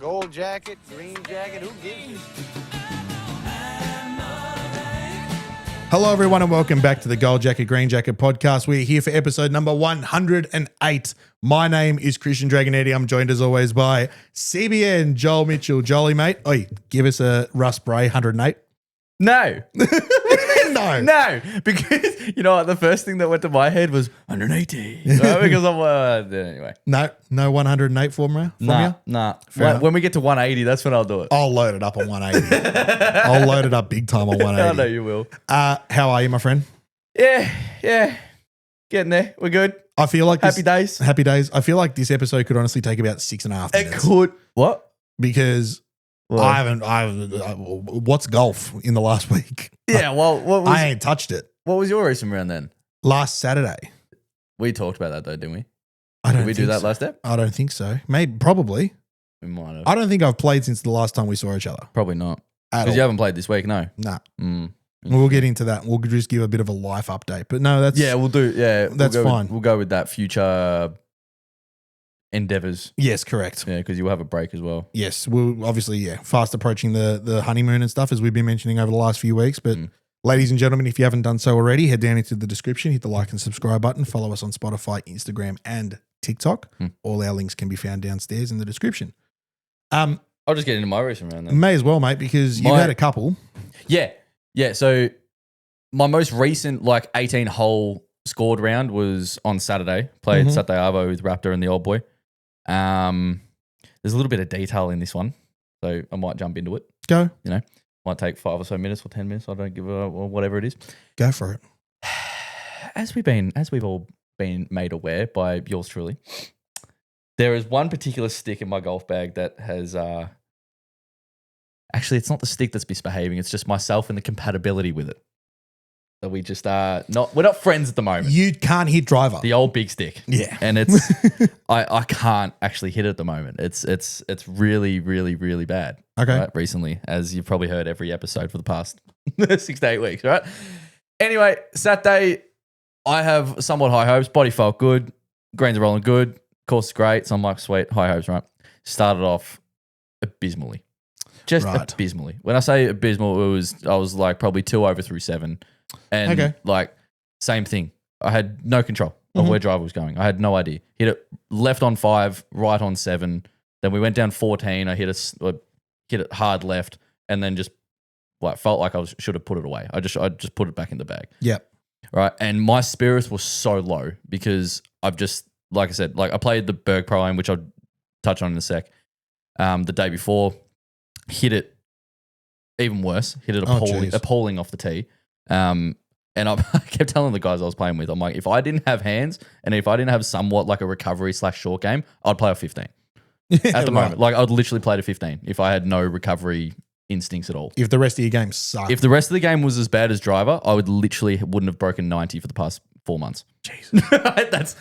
Gold jacket, green jacket, who gives you? Hello, everyone, and welcome back to the Gold Jacket, Green Jacket podcast. We're here for episode number 108. My name is Christian Dragonetti. I'm joined, as always, by CBN Joel Mitchell. Jolie, mate. Oi, give us a Russ Bray 108. No. No. Because, you know what, the first thing that went to my head was 180. Right? Because I'm, anyway. No 108 for me? Nah. When we get to 180, that's when I'll do it. I'll load it up on 180. I'll load it up big time on 180. I know you will. How are you, my friend? Yeah. Getting there. We're good. I feel like Happy days. Happy days. I feel like this episode could honestly take about 6.5 minutes. It could. What? Because I haven't. What's golf in the last week? Yeah, well, I ain't touched it. What was your recent round then? Last Saturday. We talked about that though, didn't we? Did we do that last step? I don't think so. Maybe, probably. We might have. I don't think I've played since the last time we saw each other. Probably not. At all. Because you haven't played this week, no. Nah. Mm. We'll get into that. We'll just give a bit of a life update. But no, that's Yeah, we'll do. Yeah, That's fine. We'll go with that future endeavors. yes, correct. Yeah, because you will have a break as well. Yes, we'll obviously fast approaching the honeymoon and stuff as we've been mentioning over the last few weeks. But ladies and gentlemen, if you haven't done so already, head down into the description, hit the like and subscribe button, follow us on Spotify, Instagram, and TikTok. All our links can be found downstairs in the description. I'll just get into my recent round then. May as well, mate, because you've had a couple. Yeah. So my most recent 18-hole scored round was on Saturday. Played Saturday Arvo with Raptor and the old boy. There's a little bit of detail in this one, so I might jump into it. Go. Might take 5 or so minutes or 10 minutes. I don't give a or whatever it is. Go for it. As we've all been made aware by yours truly, there is one particular stick in my golf bag that has actually, it's not the stick that's misbehaving. It's just myself and the compatibility with it. So we just we're not friends at the moment. You can't hit driver. The old big stick. Yeah. And it's I can't actually hit it at the moment. It's really, really, really bad. Okay. Right? Recently, as you've probably heard every episode for the past 6 to 8 weeks, right? Anyway, Saturday, I have somewhat high hopes. Body felt good. Greens are rolling good. Course is great. So I'm like, sweet, high hopes, right? Started off abysmally. Just abysmally. When I say abysmal, I was like probably 2 over through 7. And same thing. I had no control of where driver was going. I had no idea. Hit it left on 5, right on 7. Then we went down 14. I hit it hard left, and then just felt like I should have put it away. I just put it back in the bag. Yep. Right. And my spirits were so low because I've just, like I said, I played the Berg Pro Am, which I'll touch on in a sec. The day before, hit it even worse. Hit it appalling off the tee. And I kept telling the guys I was playing with, I'm like, if I didn't have hands and if I didn't have somewhat like a recovery / short game, I'd play a 15 at the moment. I'd literally play a 15 if I had no recovery instincts at all. If the rest of your game sucked. If the rest of the game was as bad as driver, I wouldn't have broken 90 for the past 4 months. Jesus.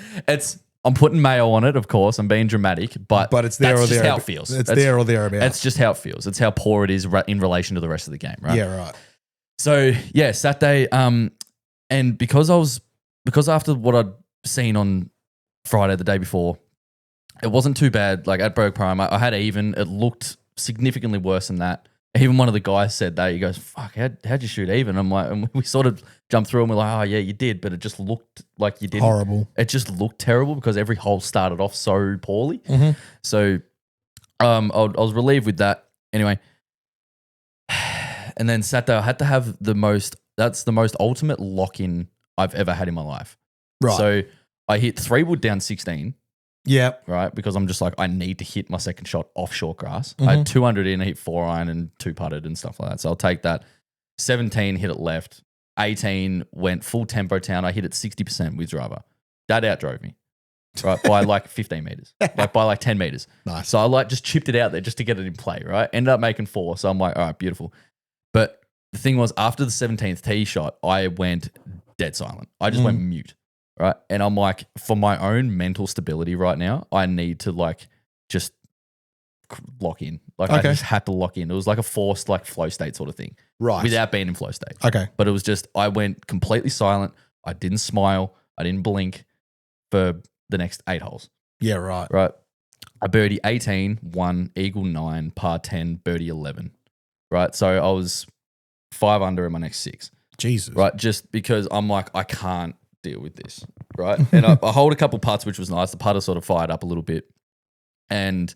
I'm putting mayo on it, of course. I'm being dramatic, but it's there that's or just there. how it feels. It's there or thereabouts. That's just how it feels. It's how poor it is in relation to the rest of the game, right? Yeah, right. So yeah, Saturday, and because after what I'd seen on Friday the day before, it wasn't too bad. Like at Berg Prime, I had even. It looked significantly worse than that. Even one of the guys said that. He goes, "Fuck, how'd you shoot even?" I'm like, and we sort of jumped through and we're like, "Oh yeah, you did," but it just looked like you didn't. Horrible. It just looked terrible because every hole started off so poorly. So, I was relieved with that. Anyway. And then Saturday, I had to have the most ultimate lock-in I've ever had in my life. Right. So I hit 3-wood down 16. Yep. Right. Because I'm just like, I need to hit my second shot off short grass. I had 200 in, I hit 4-iron and 2-putted and stuff like that. So I'll take that. 17, hit it left. 18, went full tempo town. I hit it 60% with driver. That outdrove me. Right. By 15 meters. By 10 meters. Nice. So I just chipped it out there just to get it in play. Right. Ended up making 4. So I'm like, all right, beautiful. But the thing was, after the 17th tee shot, I went dead silent. I just went mute, right? And I'm like, for my own mental stability right now, I need to just lock in. I just had to lock in. It was like a forced flow state sort of thing, right? Without being in flow state. Okay. But it was just, I went completely silent. I didn't smile. I didn't blink for the next 8 holes. Yeah, right. Right. a birdie 18, 1, eagle 9, par 10, birdie 11. Right. So I was 5 under in my next 6. Jesus. Right. Just because I'm like, I can't deal with this. Right. And I hold a couple putts, which was nice. The putter sort of fired up a little bit. And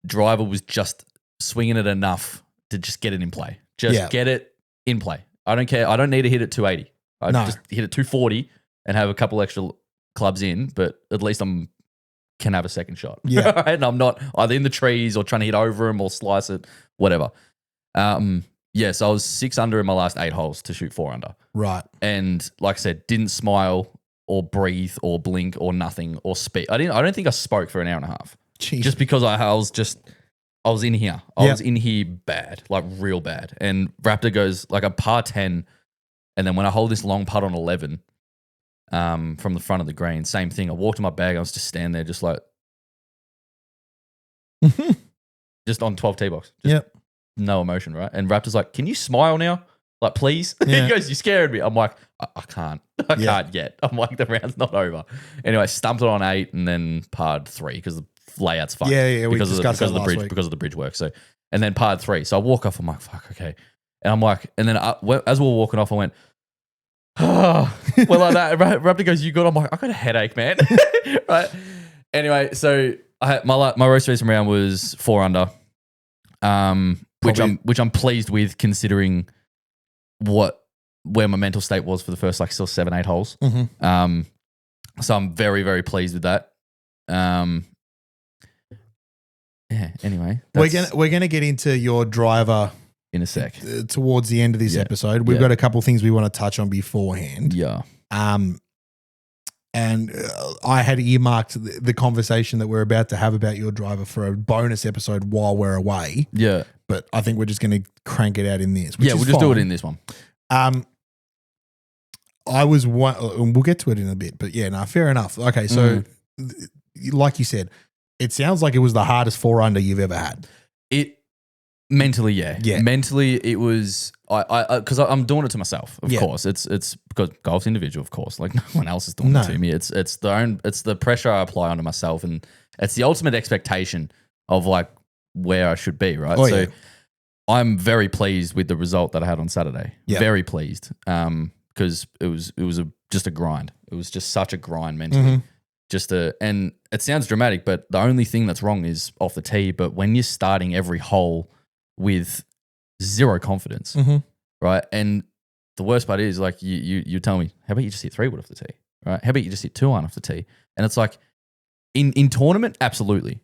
driver was just swinging it enough to just get it in play. Just get it in play. I don't care. I don't need to hit it 280. I just hit it 240 and have a couple extra clubs in, but at least can have a second shot. Yeah. Right? And I'm not either in the trees or trying to hit over them or slice it, whatever. So I was 6 under in my last 8 holes to shoot 4 under. Right. And like I said, didn't smile or breathe or blink or nothing or speak. I don't think I spoke for an hour and a half. Jeez. Just because I was in here. I was in here bad, like real bad. And Raptor goes like a par 10. And then when I hold this long putt on 11 from the front of the green, same thing. I walked to my bag. I was just standing there just like, just on 12 tee box. No emotion, right? And Raptor's like, can you smile now? Like, please? Yeah. He goes, you scared me. I'm like, I can't. I can't yet. I'm like, the round's not over. Anyway, stumped it on 8 and then parred 3 because the layout's fucked. Yeah. We discussed that last week. Because of the bridge work. So, and then parred 3. So I walk off. I'm like, fuck, okay. And I'm like, and then as we were walking off, I went, well, like that. Raptor goes, you good? I'm like, I got a headache, man. Right. Anyway, so I had my most recent round was 4 under, which I'm pleased with considering where my mental state was for the first like still 7-8 holes. Mm-hmm. So I'm very, very pleased with that. Anyway, we're gonna get into your driver in a sec towards the end of this episode. We've got a couple of things we want to touch on beforehand. Yeah. And I had earmarked the conversation that we're about to have about your driver for a bonus episode while we're away. Yeah. But I think we're just going to crank it out in this. We'll just do it in this one. I was one, and we'll get to it in a bit, but fair enough. Okay, so like you said, it sounds like it was the hardest 4 under you've ever had. Mentally, yeah. Mentally, it was because I'm doing it to myself. Of course, it's because golf's individual. Of course, like no one else is doing it to me. It's the pressure I apply onto myself, and it's the ultimate expectation of like where I should be. Right. I'm very pleased with the result that I had on Saturday. Yeah. Very pleased. Because it was just a grind. It was just such a grind mentally. Mm-hmm. And it sounds dramatic, but the only thing that's wrong is off the tee. But when you're starting every hole with zero confidence, right? And the worst part is like you tell me, how about you just hit 3 wood off the tee, right? How about you just hit 2 iron off the tee? And it's like in tournament, absolutely.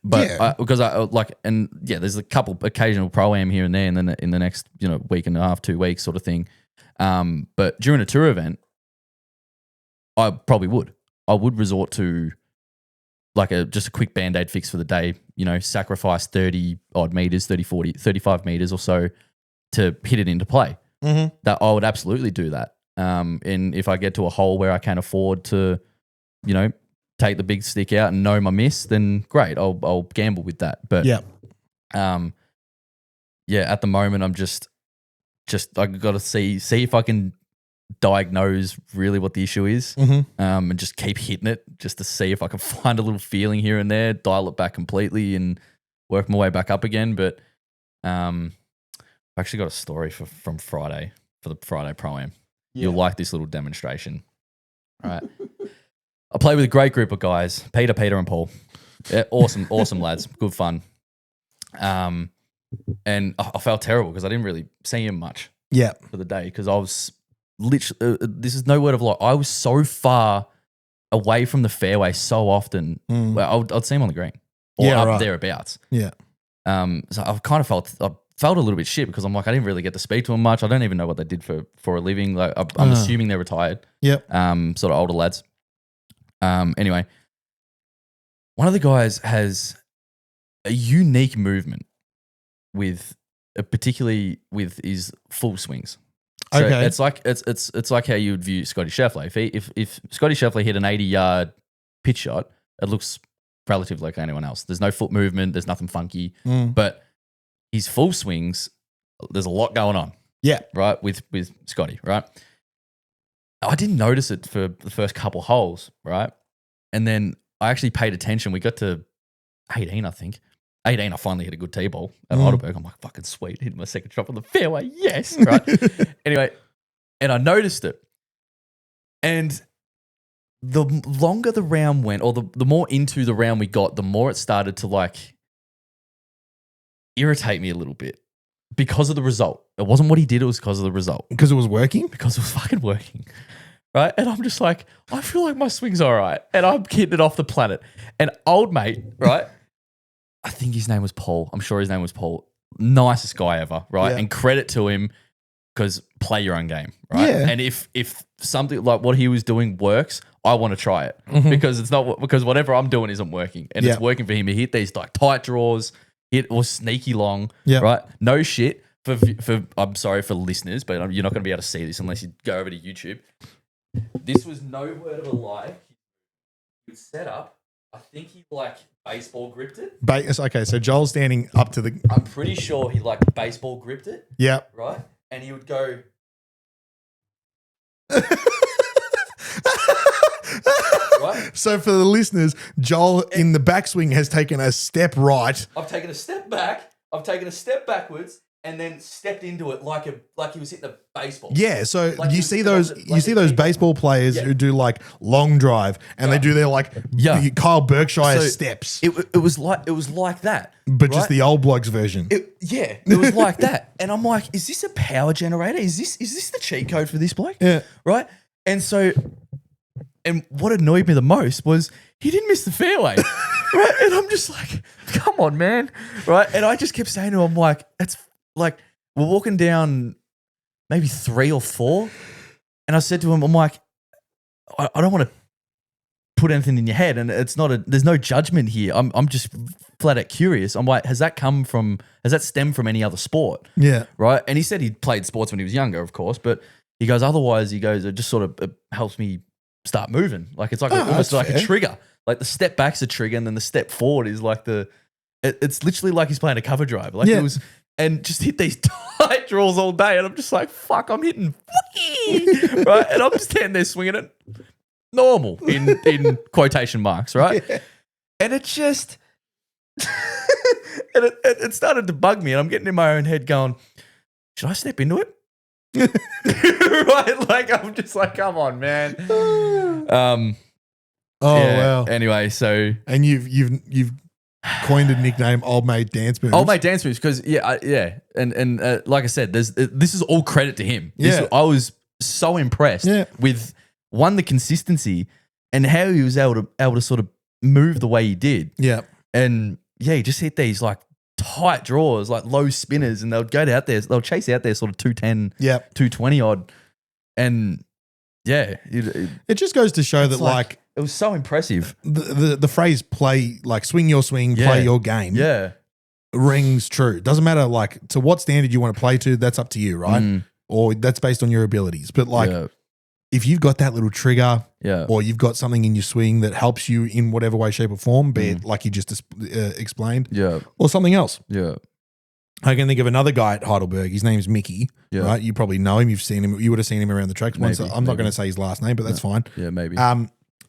But there's a couple occasional pro-am here and there, and then in the next week and a half, 2 weeks sort of thing. But during a tour event, I probably would. I would resort to like just a quick Band-Aid fix for the day, sacrifice 30 odd meters, 30, 40, 35 meters or so to hit it into play. Mm-hmm. That I would absolutely do that. And if I get to a hole where I can afford to, take the big stick out and know my miss, then great. I'll gamble with that. But at the moment I'm just I got to see if I can diagnose really what the issue is, and just keep hitting it just to see if I can find a little feeling here and there, dial it back completely and work my way back up again. But I actually got a story from Friday for the Friday Pro-Am. Yeah. You'll like this little demonstration. All right. I play with a great group of guys, Peter, and Paul. Yeah, awesome lads. Good fun. And I felt terrible because I didn't really see him much for the day because I was literally, this is no word of lie, I was so far away from the fairway so often. Well, I'd see him on the green or up thereabouts. Yeah. So I've kind of felt a little bit shit because I'm like, I didn't really get to speak to him much. I don't even know what they did for a living. Like I'm assuming they're retired. Yep. Sort of older lads. Anyway, one of the guys has a unique movement particularly with his full swings. So it's like how you would view Scotty Scheffler. If Scotty Scheffler hit an 80-yard pitch shot, it looks relatively like anyone else. There's no foot movement. There's nothing funky. But his full swings, there's a lot going on. Yeah. Right? With Scotty, right? I didn't notice it for the first couple holes, right? And then I actually paid attention. We got to 18, I think. 18, I finally hit a good tee ball at Heidelberg. I'm like, fucking sweet. Hit my second drop on the fairway. Yes. Right. Anyway, and I noticed it. And the longer the round went, or the more into the round we got, the more it started to like irritate me a little bit because of the result. It wasn't what he did, it was because of the result. Because it was working? Because it was fucking working. Right? And I'm just like, I feel like my swing's all right. And I'm hitting it off the planet. And old mate, right? I think his name was Paul. I'm sure his name was Paul. Nicest guy ever, right? Yeah. And credit to him because play your own game, right? Yeah. And if something like what he was doing works, I want to try it because it's not because whatever I'm doing isn't working, and it's working for him. He hit these like tight draws, hit or sneaky long, right? No shit. For I'm sorry for listeners, but you're not going to be able to see this unless you go over to YouTube. This was no word of a lie. He would set up. I think he like baseball gripped it. Okay, so Joel's standing up to the. I'm pretty sure he like baseball gripped it. Yeah. Right, and he would go. Right? So for the listeners, Joel in the backswing has taken a step right. I've taken a step back. I've taken a step backwards, and then stepped into it like he was hitting a baseball. Yeah, so Like you see those baseball players who do like long drive and they do their like Kyle Berkshire steps. It was like that, but just the old blokes version. It was like that, and I'm like, is this a power generator? Is this the cheat code for this bloke? Yeah, right. And so, and what annoyed me the most was he didn't miss the fairway, right? And I'm just like, come on, man, right? And I just kept saying to him, like, it's like we're walking down maybe 3 or 4, and I said to him, I'm like, I don't want to put anything in your head, and it's not there's no judgment here. I'm just flat out curious. I'm like, has that stemmed from any other sport? Yeah, right. And he said he played sports when he was younger, of course, but he goes, otherwise, he goes, it just sort of helps me start moving. Like it's like almost like a trigger. Like the step back's a trigger, and then the step forward is like it's literally like he's playing a cover drive. Like it was, and just hit these tight draws all day, and I'm just like, fuck, I'm hitting right, and I'm just standing there swinging it normal in quotation marks, right? Yeah. And it just, and it started to bug me, and I'm getting in my own head going, should I step into it? Right, like I'm just like, come on, man. Wow. Anyway, so and you've coined a nickname, Old Mate Dance Moves. Old Mate Dance Moves, because and like I said, this is all credit to him. I was so impressed with the consistency and how he was able to sort of move the way he did. Yeah, and he just hit these like tight draws, like low spinners, and they'll go out there, they'll chase out there sort of 210, 220 odd. And it just goes to show that like it was so impressive. The phrase play, like swing your swing, play your game. Yeah. Rings true. Doesn't matter like to what standard you want to play to, that's up to you, right? Or that's based on your abilities. But like if you've got that little trigger or you've got something in your swing that helps you in whatever way, shape or form, be it like you just explained or something else. Yeah. I can think of another guy at Heidelberg. His name's Mickey, right? You probably know him. You've seen him. You would have seen him around the tracks once. I'm not going to say his last name, but that's fine. Yeah, maybe.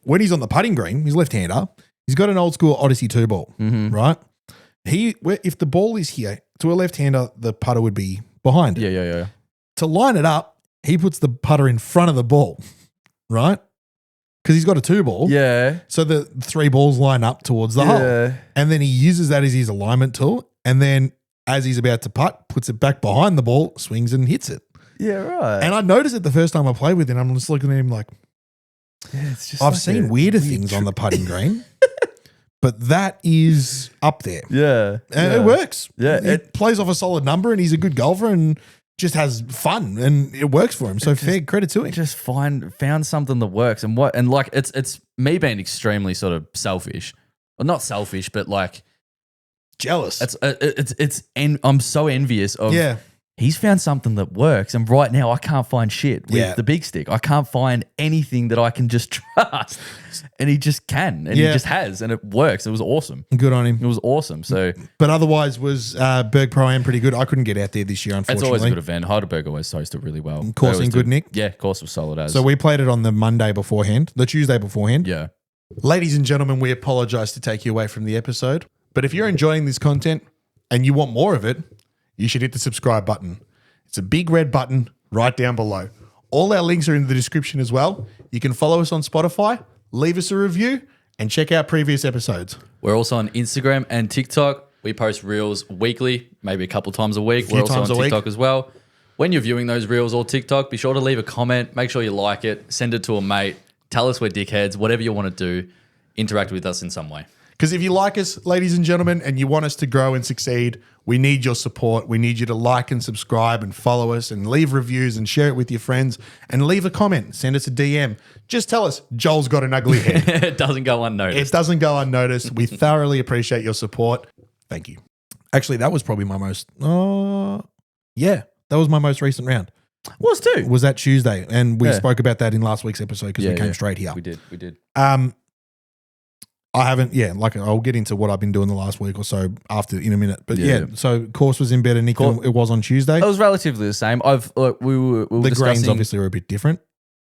When he's on the putting green, he's left-hander. He's got an old school Odyssey 2 ball, right? If the ball is here to a left-hander, the putter would be behind it. Yeah. To line it up, he puts the putter in front of the ball, right? Because he's got a 2 ball. Yeah. So the 3 balls line up towards the hole. And then he uses that as his alignment tool. And then as he's about to putt, puts it back behind the ball, swings and hits it. Yeah, right. And I noticed it the first time I played with him. I'm just looking at him like, it's just I've seen weirder things on the putting green, but that is up there. Yeah. And it works. Yeah. It plays off a solid number, and he's a good golfer and just has fun, and it works for him. So fair credit to him. Just found something that works, and like it's me being extremely sort of selfish. Well, not selfish, but like jealous. And I'm so envious of. Yeah. He's found something that works, and right now I can't find shit with the big stick. I can't find anything that I can just trust, and he just can, and he just has, and it works. It was awesome. Good on him. It was awesome. So, but otherwise, was Berg Pro-Am pretty good? I couldn't get out there this year, unfortunately. It's always a good event. Heidelberg always hosted really well. Coursing good, Nick? Yeah, course was solid as. So we played it on the Monday beforehand, the Tuesday beforehand. Yeah. Ladies and gentlemen, we apologise to take you away from the episode. But if you're enjoying this content and you want more of it, you should hit the subscribe button. It's a big red button right down below. All our links are in the description as well. You can follow us on Spotify, leave us a review, and check out previous episodes. We're also on Instagram and TikTok. We post reels weekly, maybe a couple times a week. We're also on TikTok as well. When you're viewing those reels or TikTok, be sure to leave a comment. Make sure you like it. Send it to a mate. Tell us we're dickheads. Whatever you want to do, interact with us in some way. Because if you like us, ladies and gentlemen, and you want us to grow and succeed, we need your support. We need you to like and subscribe and follow us and leave reviews and share it with your friends and leave a comment. Send us a DM. Just tell us, Joel's got an ugly head. It doesn't go unnoticed. It doesn't go unnoticed. We thoroughly appreciate your support. Thank you. Actually, that was probably my most, that was my most recent round. Was too. Was that Tuesday. And we spoke about that in last week's episode because we came straight here. We did. I haven't, I'll get into what I've been doing the last week or so in a minute. But so course was in better nick than it was on Tuesday. It was relatively the same. We were the discussing, grains obviously were a bit different.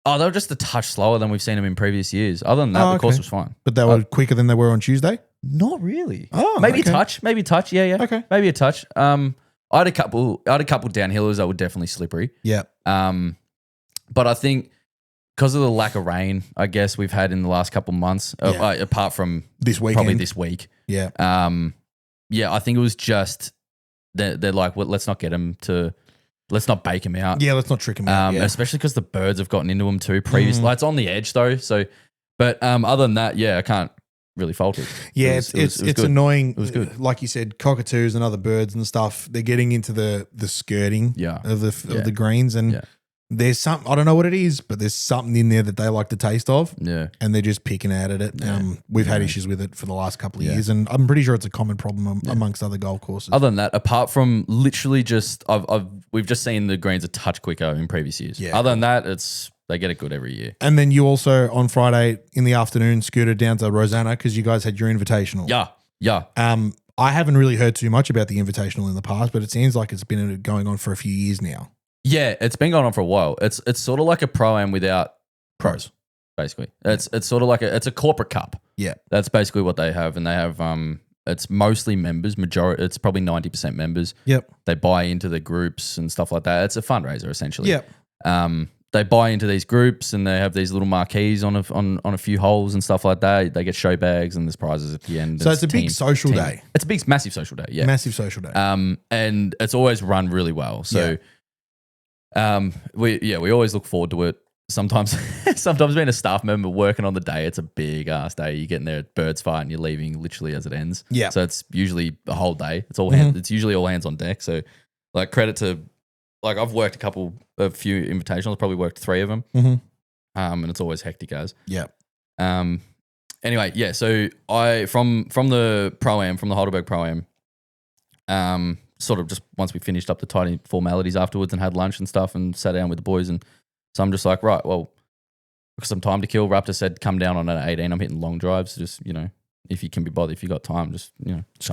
Oh, they were just a touch slower than we've seen them in previous years. Other than that, the course was fine. But they were quicker than they were on Tuesday? Not really. Oh, maybe okay. a touch. Yeah. Okay. Maybe a touch. I had a couple downhillers that were definitely slippery. Yeah. But I think because of the lack of rain, I guess we've had in the last couple of months, apart from this weekend, probably this week. Yeah. I think it was just they're like, well, let's not bake them out. Yeah, let's not trick them out. Especially because the birds have gotten into them too. Previously, it's on the edge though. So, but other than that, I can't really fault it. Yeah, it was it's good. annoying. It was good. Like you said, cockatoos and other birds and stuff. They're getting into the skirting of the greens, and there's something, I don't know what it is, but there's something in there that they like the taste of. Yeah, and they're just picking at it. We've had issues with it for the last couple of years, and I'm pretty sure it's a common problem amongst other golf courses. Other than that, apart from literally just we've just seen the greens a touch quicker in previous years. Yeah. Other than that, they get it good every year. And then you also on Friday in the afternoon scooted down to Rosanna because you guys had your invitational. Yeah. I haven't really heard too much about the invitational in the past, but it seems like it's been going on for a few years now. Yeah, it's been going on for a while. It's sort of like a pro-am without pros, basically. It's sort of like it's a corporate cup. Yeah. That's basically what they have. And they have it's mostly members, it's probably 90% members. Yep. They buy into the groups and stuff like that. It's a fundraiser essentially. Yep. They buy into these groups and they have these little marquees on a few holes and stuff like that. They get show bags and there's prizes at the end. So it's a big social day. It's a massive social day. Yeah. Massive social day. And it's always run really well. So we always look forward to it. Sometimes being a staff member working on the day, it's a big ass day. You're getting there at Birds Fight and you're leaving literally as it ends. Yeah. So it's usually a whole day. It's all it's usually all hands on deck. So like credit to I've worked a few invitationals, probably worked 3 of them. Mm-hmm. And it's always hectic as. Yeah. Anyway, yeah. So I from the Pro-Am, from the Heidelberg Pro-Am, sort of just once we finished up the tiny formalities afterwards and had lunch and stuff and sat down with the boys, and so I'm just like, right, well, got some time to kill. Raptor said, come down on an 18. I'm hitting long drives. Just, if you can be bothered, if you got time, just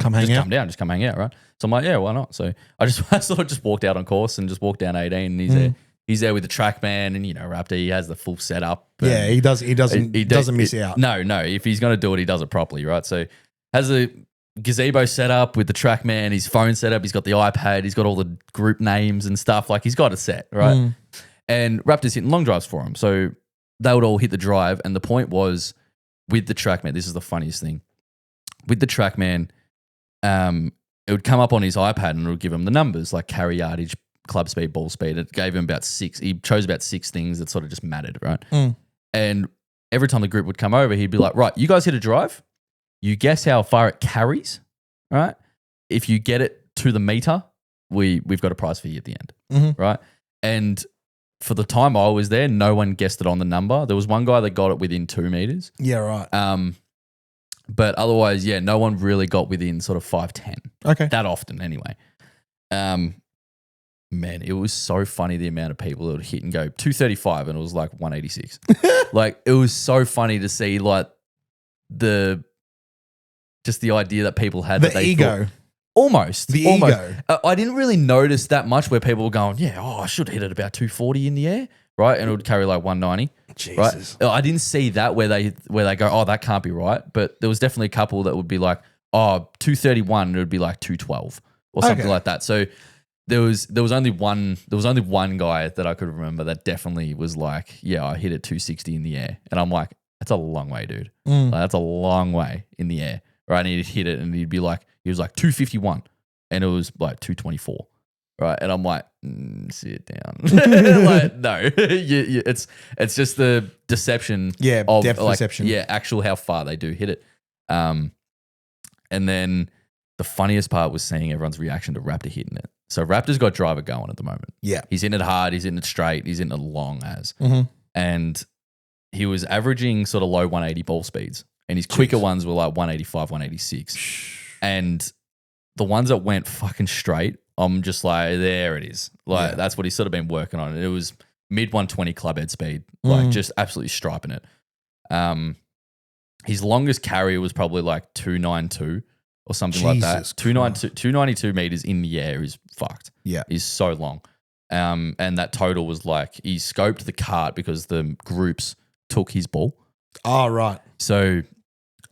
come hang out. Come down, just come hang out, right? So I'm like, yeah, why not? So I sort of just walked out on course and just walked down 18. And he's there with the track man, and Raptor, he has the full setup. Yeah, he doesn't miss out. No, if he's gonna do it, he does it properly, right? So has a gazebo set up with the track man, his phone set up, he's got the iPad, he's got all the group names and stuff, like he's got it set, right? And Raptor's hitting long drives for him. So they would all hit the drive, and the point was with the track man, this is the funniest thing. With the track man, it would come up on his iPad and it would give him the numbers like carry yardage, club speed, ball speed. It gave him about 6. He chose about 6 things that sort of just mattered, right? And every time the group would come over, he'd be like, right, you guys hit a drive. You guess how far it carries, right? If you get it to the meter, we've got a prize for you at the end, right? And for the time I was there, no one guessed it on the number. There was one guy that got it within 2 meters. Yeah, right. But otherwise, no one really got within sort of 5-10. Okay. That often anyway. Man, it was so funny the amount of people that would hit and go 235 and it was like 186. Like it was so funny to see like the idea that people had. The that they ego. Thought, almost. The ego. I didn't really notice that much where people were going, I should hit it about 240 in the air, right? And it would carry like 190. Jesus. Right? I didn't see that where they go, that can't be right. But there was definitely a couple that would be like, 231, it would be like 212 or something Okay. like that. So there was only one guy that I could remember that definitely was like, yeah, I hit it 260 in the air. And I'm like, that's a long way, dude. Like, that's a long way in the air. Right. And he'd hit it and he was like 251 and it was like 224. Right. And I'm like, sit down. Like, no, it's just the deception. Yeah, of depth like, perception. Yeah, actual how far they do hit it. And then the funniest part was seeing everyone's reaction to Raptor hitting it. So Raptor's got driver going at the moment. Yeah. He's hitting it hard. He's hitting it straight. He's hitting it long as. Mhm. And he was averaging sort of low 180 ball speeds. And his quicker ones were like 185, 186. And the ones that went fucking straight, I'm just like, there it is. Like, that's what he's sort of been working on. And it was mid 120 club head speed, like just absolutely striping it. His longest carry was probably like 292 or something like that. Jesus 292 meters in the air is fucked. Yeah. Is so long. And that total was like, he scoped the cart because the groups took his ball. Oh, right. So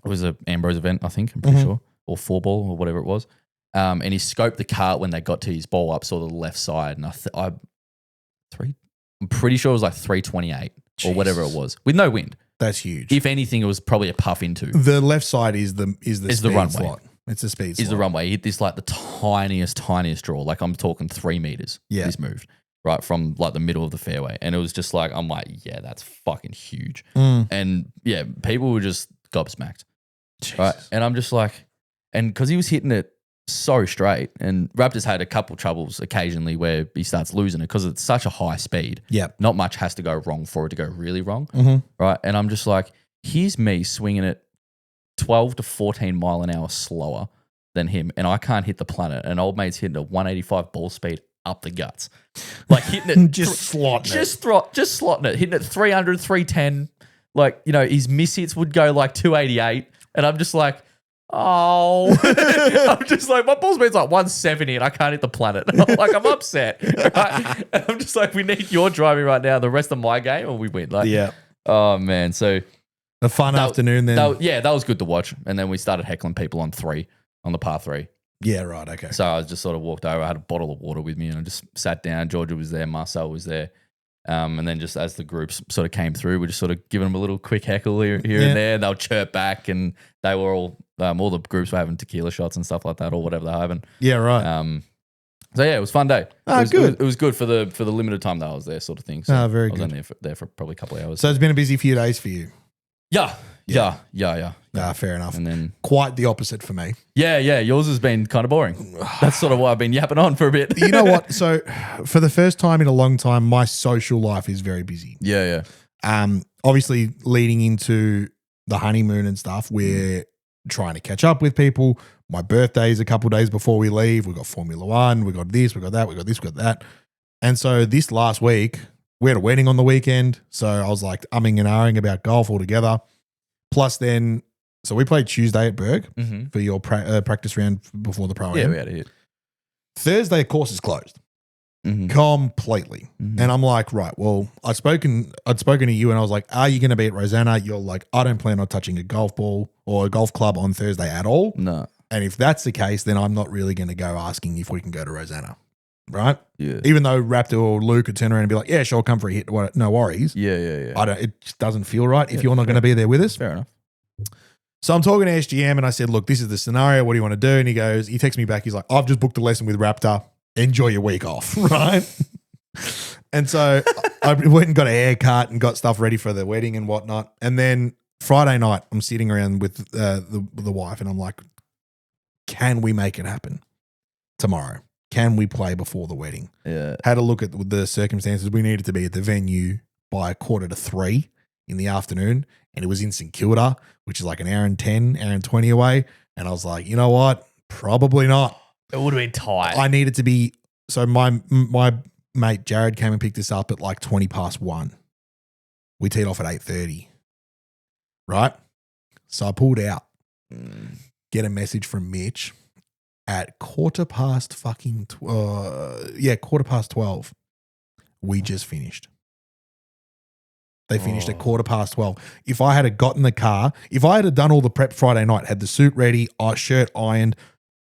it was a Ambrose event, I think, I'm pretty sure, or 4-ball or whatever it was. And he scoped the cart when they got to his ball up, sort of the left side. And I'm pretty sure it was like 328 or whatever it was with no wind. That's huge. If anything, it was probably a puff into. The left side is the speed runway. slot. It's the speed slot. Is the runway. He hit this like the tiniest draw. Like I'm talking 3 meters. Yeah. He's moved right from like the middle of the fairway. And it was just like, I'm like, yeah, that's fucking huge. And yeah, people were just gobsmacked. Jesus. Right. And I'm just like, and because he was hitting it so straight, and Raptors had a couple troubles occasionally where he starts losing it because it's such a high speed. Yeah. Not much has to go wrong for it to go really wrong. Mhm. Right. And I'm just like, here's me swinging it 12 to 14 mile an hour slower than him, and I can't hit the planet. And old mate's hitting a 185 ball speed up the guts. Like hitting it. Just slotting it. Just slotting it. Hitting it 300, 310. Like, you know, his miss hits would go like 288. And I'm just like, oh. I'm just like, my ball speed's like 170 and I can't hit the planet. Like, I'm upset. Right? And I'm just like, we need your driving right now the rest of my game or we win. Like, Yeah. oh, man. So A fun afternoon then. that was good to watch. And then we started heckling people on the par 3. Yeah, right. Okay. So I just sort of walked over. I had a bottle of water with me and I just sat down. Georgia was there. Marcel was there. And then just as the groups sort of came through, we just sort of giving them a little quick heckle here and there. They'll chirp back and they were all the groups were having tequila shots and stuff like that or whatever they're having. Yeah, right. So yeah, it was a fun day. Good. It was good for the limited time that I was there sort of thing. So very I was good. only there for probably a couple of hours. So it's been a busy few days for you. Yeah. Fair enough. And then Quite the opposite for me. yeah, yours has been kind of boring. That's sort of why I've been yapping on for a bit. You know what? So for the first time in a long time, my social life is very busy. Yeah. Obviously leading into the honeymoon and stuff, we're trying to catch up with people. My birthday is a couple of days before we leave. We've got Formula One. We've got this, we've got that, we've got this, we've got that. And so this last week, we had a wedding on the weekend. So I was like umming and ahhing about golf altogether. Plus then, so we played Tuesday at Berg for your practice round before the pro. Yeah, we had a hit. Thursday, of course, is closed completely. And I'm like, right, well, I'd spoken to you and I was like, are you going to be at Rosanna? You're like, I don't plan on touching a golf ball or a golf club on Thursday at all. No. And if that's the case, then I'm not really going to go asking if we can go to Rosanna. Right? Yeah. Even though Raptor or Luke could turn around and be like, yeah, sure, come for a hit. No worries. Yeah. It just doesn't feel right if you're not going to be there with us. Fair enough. So I'm talking to SGM and I said, look, this is the scenario. What do you want to do? And he texts me back. He's like, I've just booked a lesson with Raptor. Enjoy your week off. Right. And so I went and got a haircut and got stuff ready for the wedding and whatnot. And then Friday night, I'm sitting around with the wife and I'm like, can we make it happen tomorrow? Can we play before the wedding? Yeah. Had a look at the circumstances. We needed to be at the venue by 2:45 in the afternoon. And it was in St Kilda, which is like an hour and 10, hour and 20 away. And I was like, you know what? Probably not. It would have been tight. I needed to be. So my mate Jared came and picked us up at like 1:20. We teed off at 8:30. Right? So I pulled out. Get a message from Mitch at 12:15. We just finished. They finished at 12:15. If I had got in the car, if I had done all the prep Friday night, had the suit ready, shirt ironed,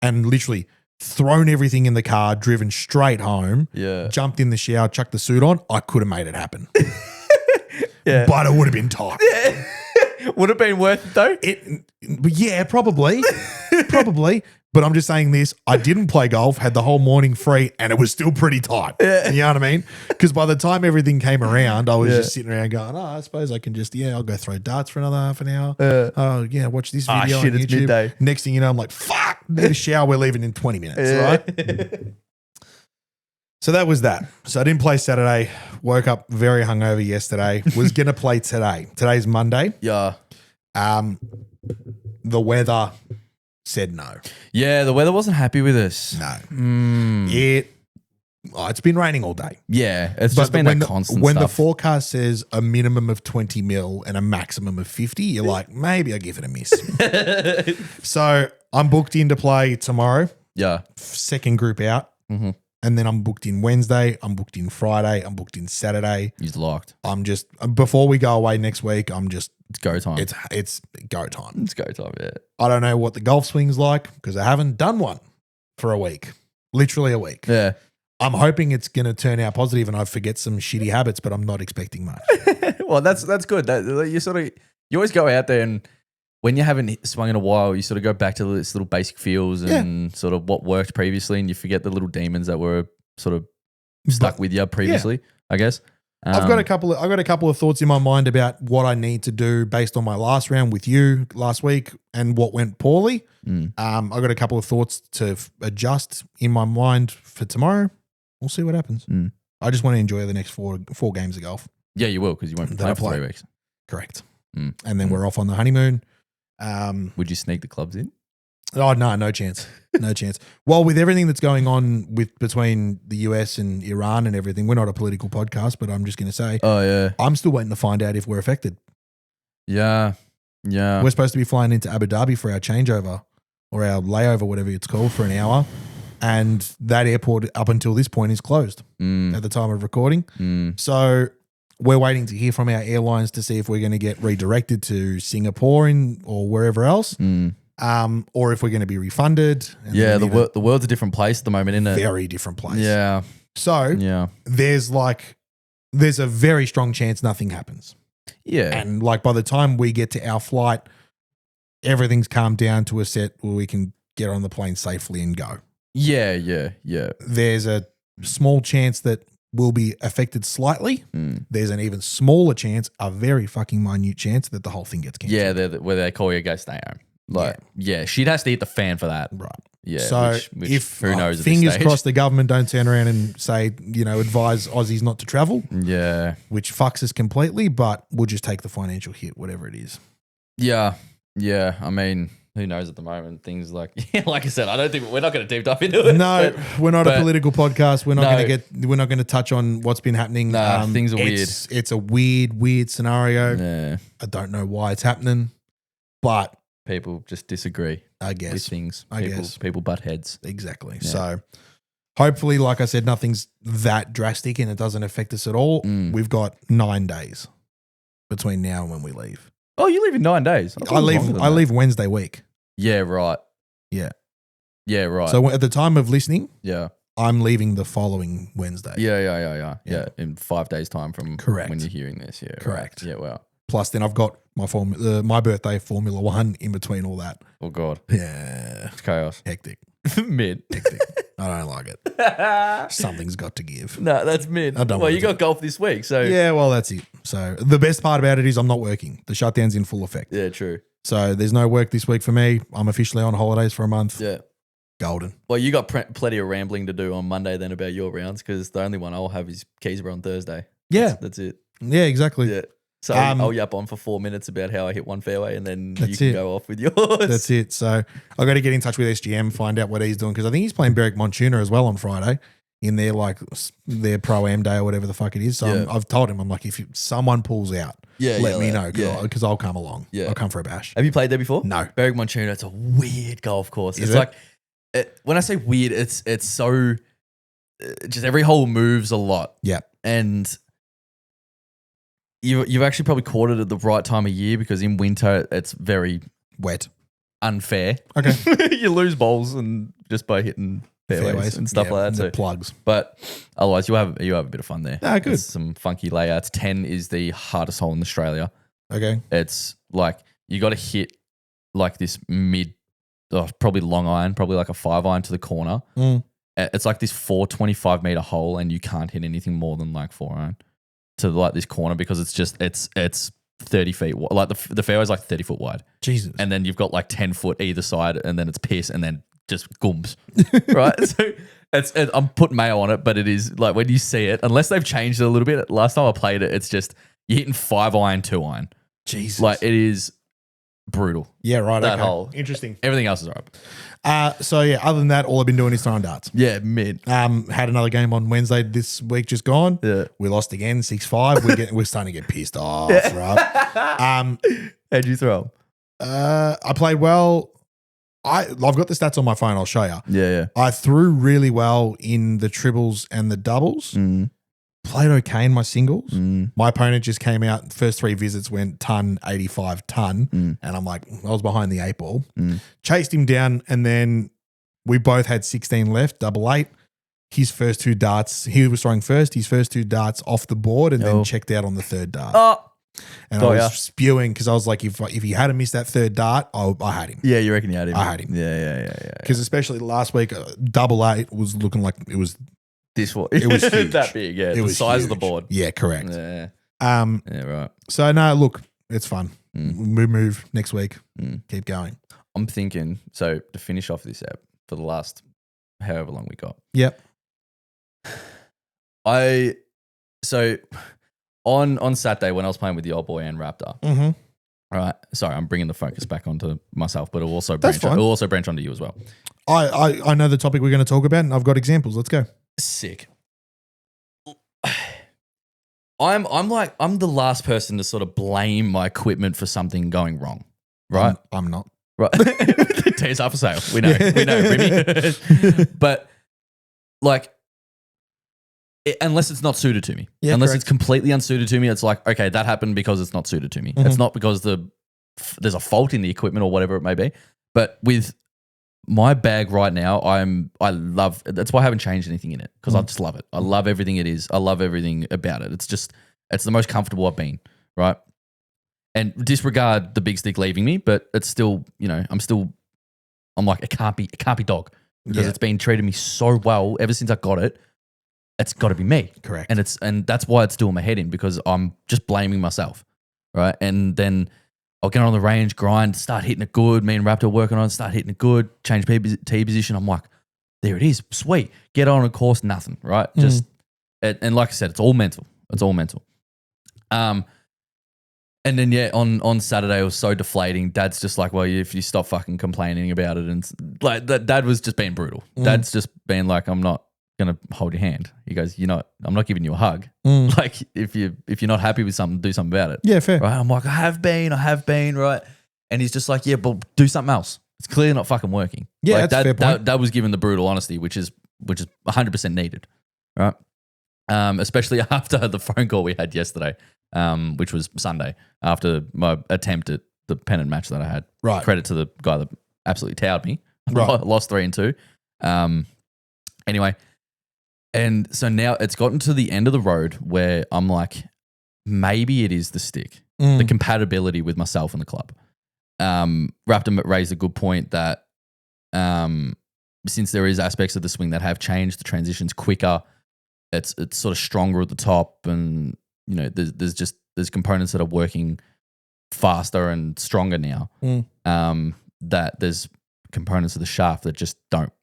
and literally thrown everything in the car, driven straight home, jumped in the shower, chucked the suit on, I could have made it happen. But it would have been tight. Would have been worth it though? Yeah, probably. Probably. But I'm just saying this. I didn't play golf, had the whole morning free, and it was still pretty tight. You know what I mean? Because by the time everything came around, I was just sitting around going, I suppose I can just, I'll go throw darts for another half an hour. Watch this video on YouTube. It's midday. Next thing you know, I'm like, fuck, need a shower. We're leaving in 20 minutes, right? So that was that. So I didn't play Saturday. Woke up very hungover yesterday. Was going to play today. Today's Monday. Yeah. The weather said no. Yeah, the weather wasn't happy with us. No. It's been raining all day. Yeah, it's just been that constant when stuff. the forecast says a minimum of 20 mil and a maximum of 50, you're like, maybe I'll give it a miss. So I'm booked in to play tomorrow. Yeah. Second group out. Mm-hmm. And then I'm booked in Wednesday. I'm booked in Friday. I'm booked in Saturday. He's locked. I'm just, before we go away next week, It's go time. It's go time. It's go time, yeah. I don't know what the golf swing's like because I haven't done one for a week. Literally a week. Yeah. I'm hoping it's going to turn out positive and I forget some shitty habits, but I'm not expecting much. Well, that's good. You always go out there and when you haven't swung in a while, you sort of go back to this little basic feels and sort of what worked previously, and you forget the little demons that were sort of stuck with you previously, I guess. I've got a couple of thoughts in my mind about what I need to do based on my last round with you last week and what went poorly. I've got a couple of thoughts to adjust in my mind for tomorrow. We'll see what happens. I just want to enjoy the next four games of golf. Yeah, you will because you won't be playing for 3 weeks. Correct. And then we're off on the honeymoon. Would you sneak the clubs in? Oh, no chance. No chance. Well, with everything that's going on between the US and Iran and everything, we're not a political podcast, but I'm just going to say, I'm still waiting to find out if we're affected. Yeah. We're supposed to be flying into Abu Dhabi for our changeover or our layover, whatever it's called, for an hour. And that airport up until this point is closed at the time of recording. So we're waiting to hear from our airlines to see if we're going to get redirected to Singapore or wherever else, or if we're going to be refunded. The world's a different place at the moment, isn't it? Very different place. Yeah. So there's a very strong chance nothing happens. Yeah. And by the time we get to our flight, everything's calmed down to a set where we can get on the plane safely and go. Yeah. There's a small chance that we'll be affected slightly. There's an even smaller chance, a very fucking minute chance that the whole thing gets cancelled. Yeah, where they call you, go stay home. She'd has to hit the fan for that. Right. Yeah. So which if who knows? Fingers crossed, the government don't turn around and say, advise Aussies not to travel. Yeah. Which fucks us completely, but we'll just take the financial hit, whatever it is. Yeah. I mean, who knows at the moment? Things like I said, I don't think we're not going to deep dive into it. No, we're not a political podcast. We're not going to touch on what's been happening. Things are weird. It's a weird scenario. Yeah. I don't know why it's happening, but people just disagree. I guess with things. People butt heads. Exactly. Yeah. So hopefully, like I said, nothing's that drastic and it doesn't affect us at all. We've got 9 days between now and when we leave. Oh, you leave in 9 days? I leave Wednesday week. Yeah, right. Yeah. Yeah, right. So at the time of listening, yeah, I'm leaving the following Wednesday. Yeah. In 5 days' time from when you're hearing this. Yeah. Correct. Right. Yeah, wow. Plus, then I've got my birthday Formula One in between all that. Oh, God. Yeah. It's chaos. Hectic. Mid. Hectic. I don't like it. Something's got to give. No, that's mid. Well, you got golf this week, so. Yeah, well, that's it. So the best part about it is I'm not working. The shutdown's in full effect. Yeah, true. So there's no work this week for me. I'm officially on holidays for a month. Yeah. Golden. Well, you got plenty of rambling to do on Monday then about your rounds because the only one I'll have is Keysborough on Thursday. Yeah. That's it. Yeah, exactly. Yeah. So I'll yap on for 4 minutes about how I hit one fairway and then you can go off with yours. That's it. So I got to get in touch with SGM, find out what he's doing because I think he's playing Berwick Montuna as well on Friday in their Pro-Am day or whatever the fuck it is. So I've told him, I'm like, if someone pulls out, let me know because I'll come along. Yeah. I'll come for a bash. Have you played there before? No. Berwick Montuna, it's a weird golf course. Is it's like, when I say weird, it's so, just every hole moves a lot. Yeah. And you've actually probably caught it at the right time of year because in winter it's very Wet. unfair. Okay. You lose bowls and just by hitting fairways and stuff Yeah, like that. the So, plugs. but otherwise, you have a bit of fun there. Ah, good. There's some funky layouts. 10 is the hardest hole in Australia. Okay. It's like you got to hit like this probably long iron, probably like a 5-iron to the corner. It's like this 425-meter hole, and you can't hit anything more than like 4-iron to like this corner because it's 30 feet. Like the fairway's like 30 foot wide. Jesus. And then you've got like 10 foot either side, and then it's piss, and then just gums, right? So I'm putting mayo on it, but it is like when you see it, unless they've changed it a little bit. Last time I played it, it's just you're hitting 5-iron, 2-iron. Jesus. Like it is brutal. Yeah, right. That okay. hole. Interesting. Everything else is all right. So yeah, other than that, all I've been doing is throwing darts. Yeah, mid. Had another game on Wednesday this week just gone. Yeah. We lost again, 6-5. We're starting to get pissed off, right? How'd you throw? I played well. I've got the stats on my phone. I'll show you. Yeah. I threw really well in the triples and the doubles. Played okay in my singles. My opponent just came out. First 3 visits went ton, 85 ton. And I'm like, I was behind the 8 ball. Chased him down, and then we both had 16 left, double 8. His first 2 darts, he was throwing first, his first 2 darts off the board and then checked out on the 3rd dart. Oh. And I was spewing because I was like, if he hadn't missed that 3rd dart, I had him. Yeah, you reckon you had him? I had him. Yeah. Because especially last week, double 8 was looking like it was This one. It was huge. That big, yeah. It The was size of the huge. board. Yeah, correct. Yeah. Yeah, Right. So no, look, it's fun. We move next week. Keep going. I'm thinking, so to finish off this app for the last however long we got. Yep. So on Saturday when I was playing with the old boy and Raptor, right? Sorry, I'm bringing the focus back onto myself, but it'll also branch onto you as well. I know the topic we're going to talk about, and I've got examples. Let's go. Sick. I'm the last person to sort of blame my equipment for something going wrong, right? I'm not. Right. Tears are for sale. We know, Remy. But like, unless it's not suited to me. Yeah, unless correct. it's completely unsuited to me, it's like, okay, that happened because it's not suited to me. It's not because there's a fault in the equipment or whatever it may be. But with my bag right now, that's why I haven't changed anything in it because I just love it. I love everything it is. I love everything about it. It's the most comfortable I've been, right? And disregard the big stick leaving me, but it's still, I'm like, it can't be dog because it's been treated me so well ever since I got it. It's got to be me. Correct. And that's why it's doing my head in because I'm just blaming myself, right? And then I'll get on the range, grind, start hitting it good. Me and Raptor working on it, start hitting it good, change tee position. I'm like, there it is, sweet. Get on a course, nothing, right? And like I said, it's all mental. It's all mental. And then on Saturday it was so deflating. Dad's just like, well, if you stop fucking complaining about it, and like Dad was just being brutal. Dad's just being like, I'm not gonna hold your hand. He goes, I'm not giving you a hug. Like if you're not happy with something, do something about it. Yeah, fair. Right? I'm like, I have been, right? And he's just like, yeah, but do something else. It's clearly not fucking working. Yeah, like that's a fair point. That was given the brutal honesty, which is 100% needed, right? Especially after the phone call we had yesterday, which was Sunday after my attempt at the pennant match that I had. Right. Credit to the guy that absolutely towed me. Right. Lost 3-2. Anyway, and so now it's gotten to the end of the road where I'm like, maybe it is the stick, the compatibility with myself and the club. Raptor raised a good point that since there is aspects of the swing that have changed, the transition's quicker, it's sort of stronger at the top, and there's components that are working faster and stronger now. That there's components of the shaft that just don't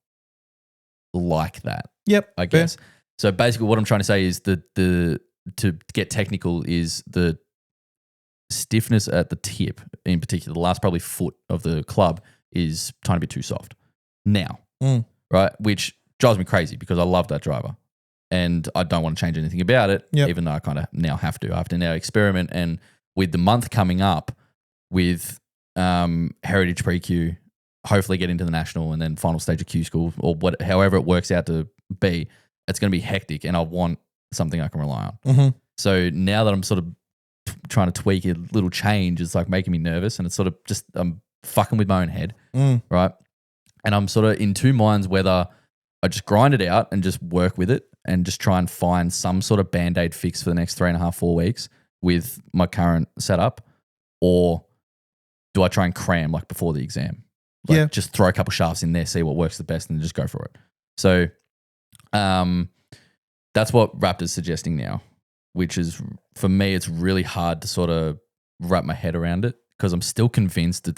like that. Yep, I guess. So basically, what I'm trying to say is that to get technical is the stiffness at the tip, in particular, the last probably foot of the club is a tiny bit too soft now, right? Which drives me crazy because I love that driver and I don't want to change anything about it, even though I kind of now have to. I have to now experiment, and with the month coming up with Heritage Pre-Q, hopefully get into the national and then final stage of Q school or however it works out to be, it's going to be hectic, and I want something I can rely on. So now that I'm sort of trying to tweak a little change is like making me nervous, and it's sort of just I'm fucking with my own head, right? And I'm sort of in two minds whether I just grind it out and just work with it and just try and find some sort of band-aid fix for the next 3.5, 4 weeks with my current setup, or do I try and cram like before the exam? Like just throw a couple shafts in there, see what works the best, and just go for it. So that's what Raptor's suggesting now, which is, for me, it's really hard to sort of wrap my head around it because I'm still convinced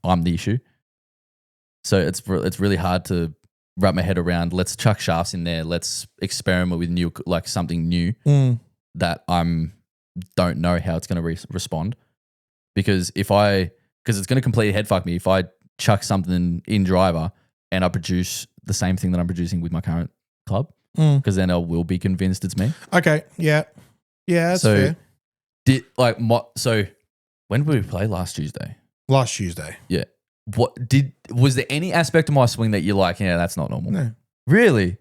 I'm the issue. So it's really hard to wrap my head around. Let's chuck shafts in there. Let's experiment with something new that don't know how it's going to respond. Because it's going to completely head fuck me if I chuck something in driver and I produce the same thing that I'm producing with my current club, because then I will be convinced it's me. Okay, yeah, that's fair. So when did we play last Tuesday? Last Tuesday. Yeah. Was there any aspect of my swing that you're like, yeah, that's not normal? No. Really?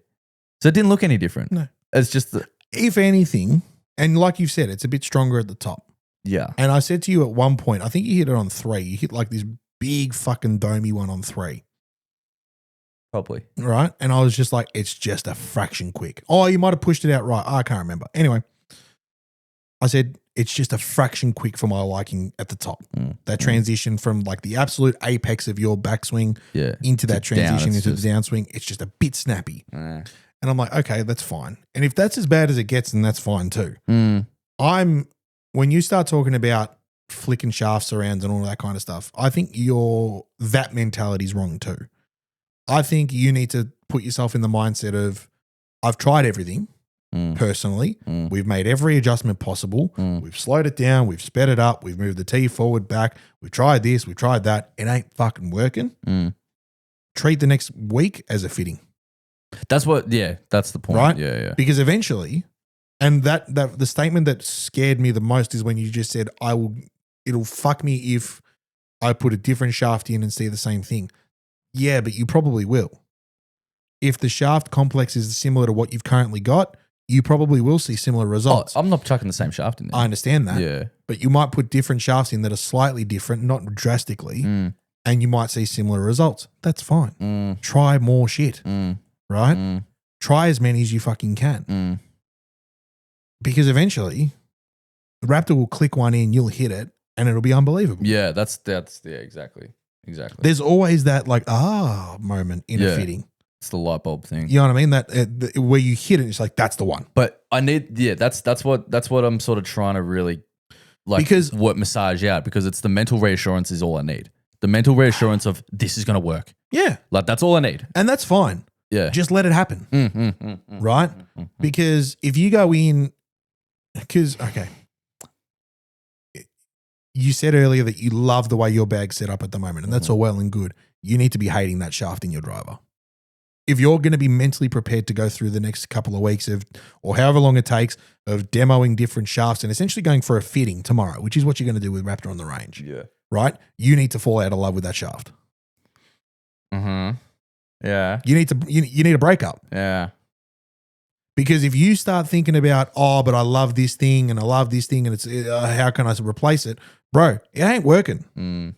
So it didn't look any different? No. It's just if anything, and like you've said, it's a bit stronger at the top. Yeah. And I said to you at one point, I think you hit it on 3. You hit like this big fucking domey one on 3. Probably. Right? And I was just like, it's just a fraction quick. Oh, you might have pushed it out right. I can't remember. Anyway, I said, it's just a fraction quick for my liking at the top. That transition from like the absolute apex of your backswing into that transition into the downswing, it's just a bit snappy. And I'm like, okay, that's fine. And if that's as bad as it gets, then that's fine too. When you start talking about flicking shafts around and all that kind of stuff, I think that mentality is wrong too. I think you need to put yourself in the mindset of, I've tried everything. Personally, we've made every adjustment possible. We've slowed it down. We've sped it up. We've moved the tee forward, back. We've tried this. We've tried that. It ain't fucking working. Treat the next week as a fitting. That's the point. Right? Yeah. Because eventually, and that the statement that scared me the most is when you just said, it'll fuck me if I put a different shaft in and see the same thing. Yeah, but you probably will. If the shaft complex is similar to what you've currently got, you probably will see similar results. I'm not chucking the same shaft in there. I understand that. Yeah. But you might put different shafts in that are slightly different, not drastically, and you might see similar results. That's fine. Try more shit, right? Try as many as you fucking can. Because eventually, the Raptor will click one in, you'll hit it, and it'll be unbelievable. Yeah, that's exactly. There's always that moment in a fitting. It's the light bulb thing. You know what I mean? That where you hit it, it's like, that's the one. But I need, that's what I'm sort of trying to really massage out, because it's the mental reassurance is all I need. The mental reassurance of this is going to work. Yeah. Like that's all I need. And that's fine. Yeah. Just let it happen. Right? Because if you go in, okay. You said earlier that you love the way your bag's set up at the moment, and that's all well and good. You need to be hating that shaft in your driver. If you're going to be mentally prepared to go through the next couple of weeks or however long it takes of demoing different shafts and essentially going for a fitting tomorrow, which is what you're going to do with Raptor on the range. Yeah. Right? You need to fall out of love with that shaft. Yeah. You need a breakup. Yeah. Because if you start thinking about, but I love this thing and I love this thing and it's how can I replace it? Bro, it ain't working.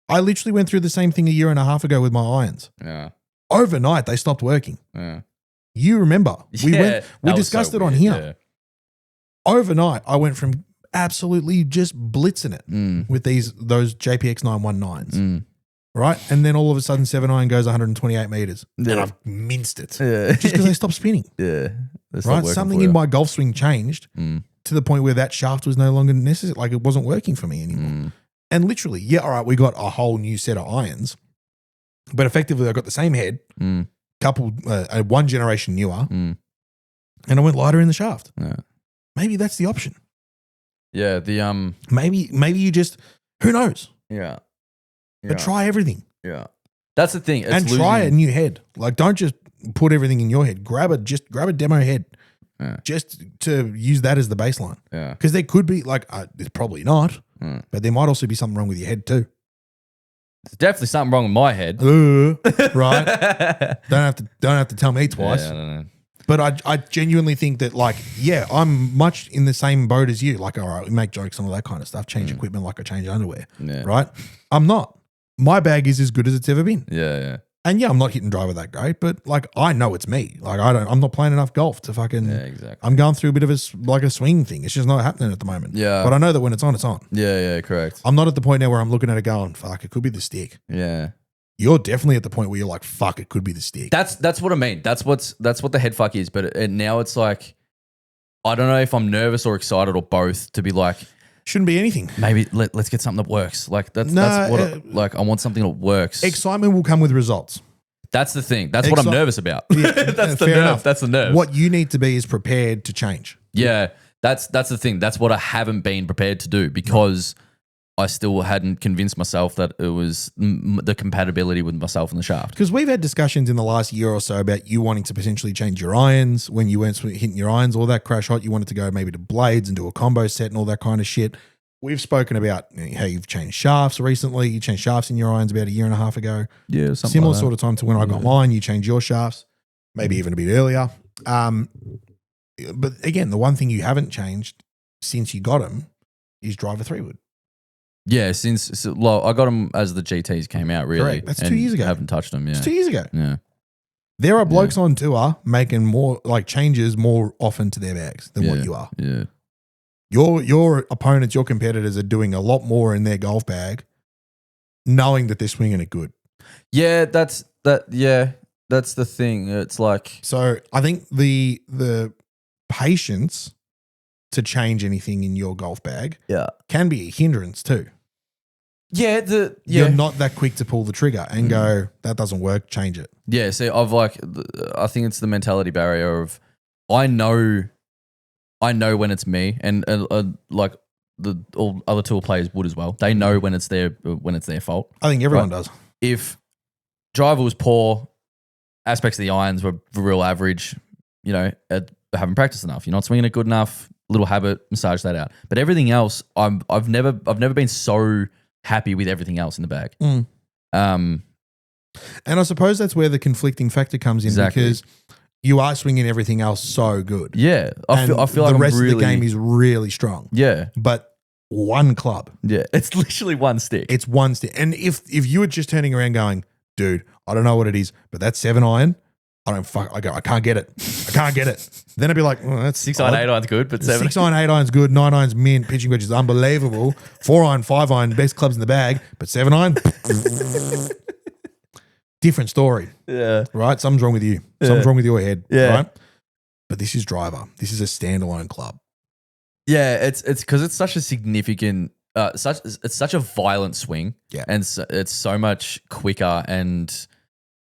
I literally went through the same thing a year and a half ago with my irons. Yeah. Overnight, they stopped working. Yeah. You remember. We discussed so it on weird. here. Yeah. Overnight, I went from absolutely just blitzing it with those JPX 919s. Right? And then all of a sudden, 7-iron goes 128 meters. Yeah. And I've minced it. Yeah. Just because they stopped spinning. Yeah. Right? Something in my golf swing changed to the point where that shaft was no longer necessary. Like it wasn't working for me anymore. And literally, all right, we got a whole new set of irons. But effectively, I got the same head, one generation newer, and I went lighter in the shaft. Yeah. Maybe that's the option. Yeah. Maybe you just, who knows? Yeah. But try everything. Yeah. That's the thing. Try a new head. Like, don't just put everything in your head. Grab a demo head. Yeah. Just to use that as the baseline. Yeah. Because there could be it's probably not, but there might also be something wrong with your head too. There's definitely something wrong with my head. Right? Don't have to tell me twice. Yeah, I don't know. But I genuinely think that, like, yeah, I'm much in the same boat as you. Like, all right, we make jokes and all that kind of stuff, change equipment like I change underwear, right? I'm not. My bag is as good as it's ever been. Yeah. And yeah, I'm not hitting driver that great, but like I know it's me. Like I'm not playing enough golf to fucking. Yeah, exactly. I'm going through a bit of a swing thing. It's just not happening at the moment. Yeah. But I know that when it's on, it's on. Yeah, correct. I'm not at the point now where I'm looking at it going, fuck, it could be the stick. Yeah. You're definitely at the point where you're like, fuck, it could be the stick. That's what I mean. That's what the head fuck is. But now it's like, I don't know if I'm nervous or excited or both to be like, Shouldn't be anything. maybe let's get something that works. Like that's what like I want something that works. Excitement will come with results. That's the thing. That's what I'm nervous about. Yeah, that's the fair nerve. enough. That's the nerve. What you need to be is prepared to change. Yeah, that's the thing. That's what I haven't been prepared to do because I still hadn't convinced myself that it was the compatibility with myself and the shaft. Because we've had discussions in the last year or so about you wanting to potentially change your irons when you weren't hitting your irons, all that crash hot. You wanted to go maybe to blades and do a combo set and all that kind of shit. We've spoken about how you've changed shafts recently. You changed shafts in your irons about a year and a half ago. Yeah, something Similar like sort of time to when I got mine. You changed your shafts, maybe even a bit earlier. But again, the one thing you haven't changed since you got them is driver 3-wood. Yeah, I got them as the GTs came out, really. Correct. That's 2 years ago. I haven't touched them. Yeah, It's 2 years ago. Yeah, There are blokes on tour making more like changes more often to their bags than what you are. Yeah, Your opponents, your competitors are doing a lot more in their golf bag, knowing that they're swinging it good. yeah. That's the thing. It's like So I think the patience to change anything in your golf bag can be a hindrance too. You're not that quick to pull the trigger and go, that doesn't work, change it. Yeah, see, I think it's the mentality barrier of I know when it's me, and like all other tour players would as well. They know when it's their fault. I think everyone does. If driver was poor, aspects of the irons were real average, I haven't practiced enough. You're not swinging it good enough. Little habit, massage that out. But everything else, I've never been so happy with everything else in the bag. And I suppose that's where the conflicting factor comes in because you are swinging everything else so good. Yeah, I feel like the rest of the game is really strong. Yeah, but one club. Yeah, it's literally one stick. It's one stick. And if you were just turning around going, dude, I don't know what it is, but that 7-iron, I can't get it. I can't get it. Then I'd be like, that's 6-iron, 8-iron's good, but 7. 6-iron, 8-iron's good, 9-iron's mint, pitching wedge is unbelievable. 4-iron, 5-iron, best clubs in the bag, but 7-iron, different story. Yeah. Right? Something's wrong with you. Something's wrong with your head. Yeah. Right? But this is driver. This is a standalone club. Yeah, it's because it's such a significant, it's such a violent swing. Yeah. And it's so much quicker and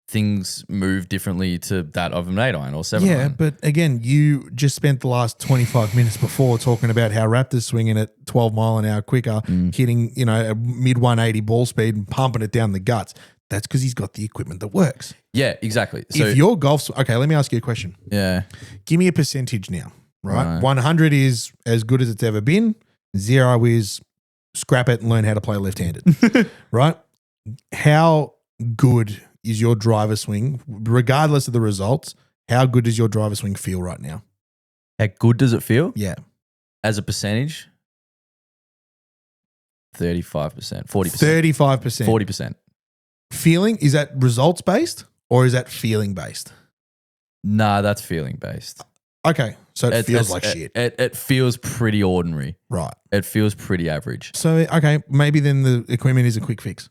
things move differently to that of an 8-iron or 7-iron. Yeah, but again, you just spent the last 25 minutes before talking about how Raptors swinging at 12 mile an hour quicker, hitting, a mid 180 ball speed and pumping it down the guts. That's because he's got the equipment that works. Yeah, exactly. So if your golf, okay, let me ask you a question. Yeah. Give me a percentage now, right? 100 is as good as it's ever been. 0 is scrap it and learn how to play left-handed, right? How good is your driver swing, regardless of the results? How good does your driver swing feel right now? How good does it feel? Yeah. As a percentage? 35%, 40%. 35%. 40%. Feeling, is that results based or is that feeling based? Nah, that's feeling based. Okay. So it feels like shit. It feels pretty ordinary. Right. It feels pretty average. So, okay, maybe then the equipment is a quick fix.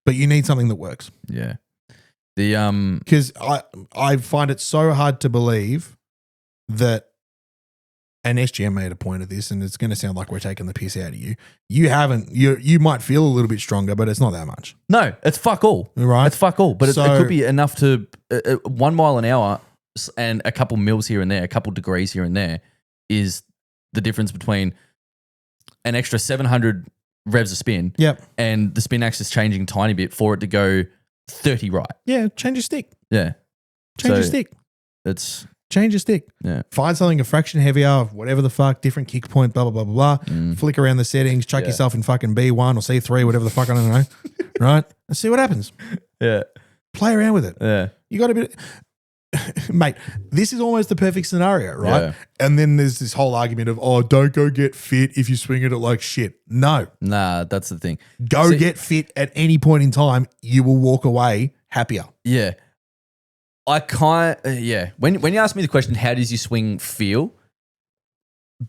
But you need something that works. Yeah. The because I find it so hard to believe that, and SGM made a point of this, and it's going to sound like we're taking the piss out of you. You might feel a little bit stronger, but it's not that much. No, it's fuck all. Right? It's fuck all. But it could be enough to 1 mile an hour and a couple mils here and there, a couple degrees here and there is the difference between an extra 700 revs of spin. Yep. And the spin axis changing a tiny bit for it to go 30 right. Yeah, change your stick. Yeah. Change your stick. Change your stick. Yeah. Find something a fraction heavier, whatever the fuck, different kick point, blah, blah, blah, blah, blah. Flick around the settings, chuck yourself in fucking B1 or C3, whatever the fuck, I don't know. Right? And see what happens. Yeah. Play around with it. Yeah. You got a bit. mate, this is almost the perfect scenario, right? Yeah. And then there's this whole argument of, oh, don't go get fit if you swing at it like shit. No, Nah, that's the thing. go See- get fit at any point in time. You will walk away happier. Yeah. I can't, When you ask me the question, how does your swing feel?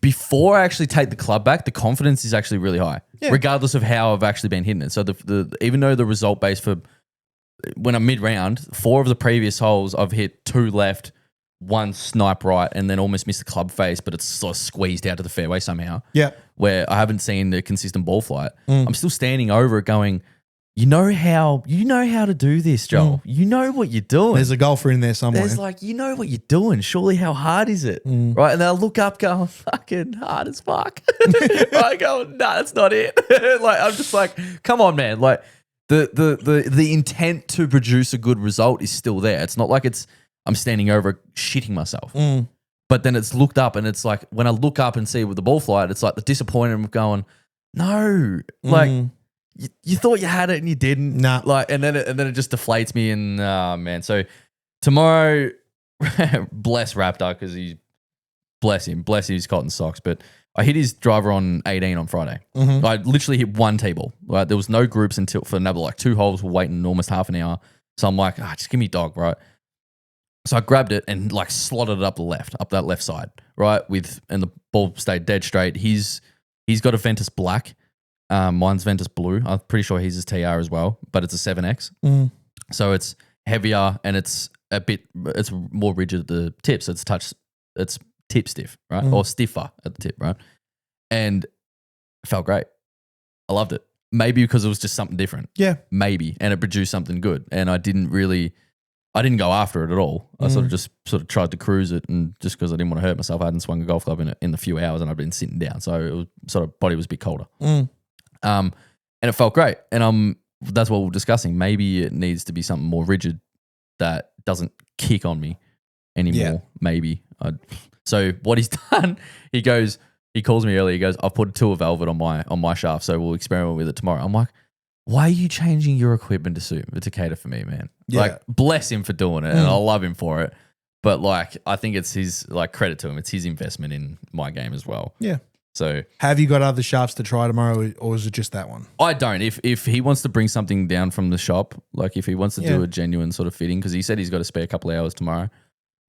Before I actually take the club back, the confidence is actually really high, regardless of how I've actually been hitting it. So even though the result base for when I'm mid-round, 4 of the previous holes I've hit 2 left, 1 snipe right, and then almost missed the club face, but it's sort of squeezed out of the fairway somehow. Yeah. Where I haven't seen the consistent ball flight. I'm still standing over it going, you know how to do this, Joel. You know what you're doing. There's a golfer in there somewhere. There's like, you know what you're doing. Surely how hard is it? Right. And then I look up going, fucking hard as fuck. I go, nah, that's not it. Like, I'm just like, come on, man. Like the intent to produce a good result is still there. It's not like I'm standing over it shitting myself. But then it's looked up and it's like, when I look up and see with the ball flight, it's like the disappointment of going, no, like, you thought you had it and you didn't. Nah. Like, and then it just deflates me. And man, so tomorrow, bless Raptor because bless him, his cotton socks. But I hit his driver on 18 on Friday. I literally hit 1 tee-ball. Right, there was no groups until for another like 2 holes. We're waiting almost half an hour. So I'm like, just give me dog, right? So I grabbed it and like slotted it up that left side, right? And the ball stayed dead straight. He's got a Ventus black. Mine's Ventus blue. I'm pretty sure his is TR as well, but it's a 7X. So it's heavier and it's more rigid at the tip. So it's tip stiff, right? Or stiffer at the tip, right? And it felt great. I loved it. Maybe because it was just something different. Yeah. Maybe. And it produced something good. And I didn't go after it at all. I sort of tried to cruise it, and just because I didn't want to hurt myself, I hadn't swung a golf club in the few hours and I'd been sitting down. So it was sort of body was a bit colder. And it felt great. And that's what we're discussing. Maybe it needs to be something more rigid that doesn't kick on me anymore. Yeah. Maybe. So what he's done, he calls me early. He goes, I've put a tool velvet on my shaft, so we'll experiment with it tomorrow. I'm like, why are you changing your equipment to cater for me, man? Yeah. Like, bless him for doing it, and I love him for it. But like, I think it's his, like, credit to him. It's his investment in my game as well. Yeah. So have you got other shafts to try tomorrow, or is it just that one? I don't. If he wants to bring something down from the shop, like if he wants to do a genuine sort of fitting, because he said he's got to spare a couple of hours tomorrow.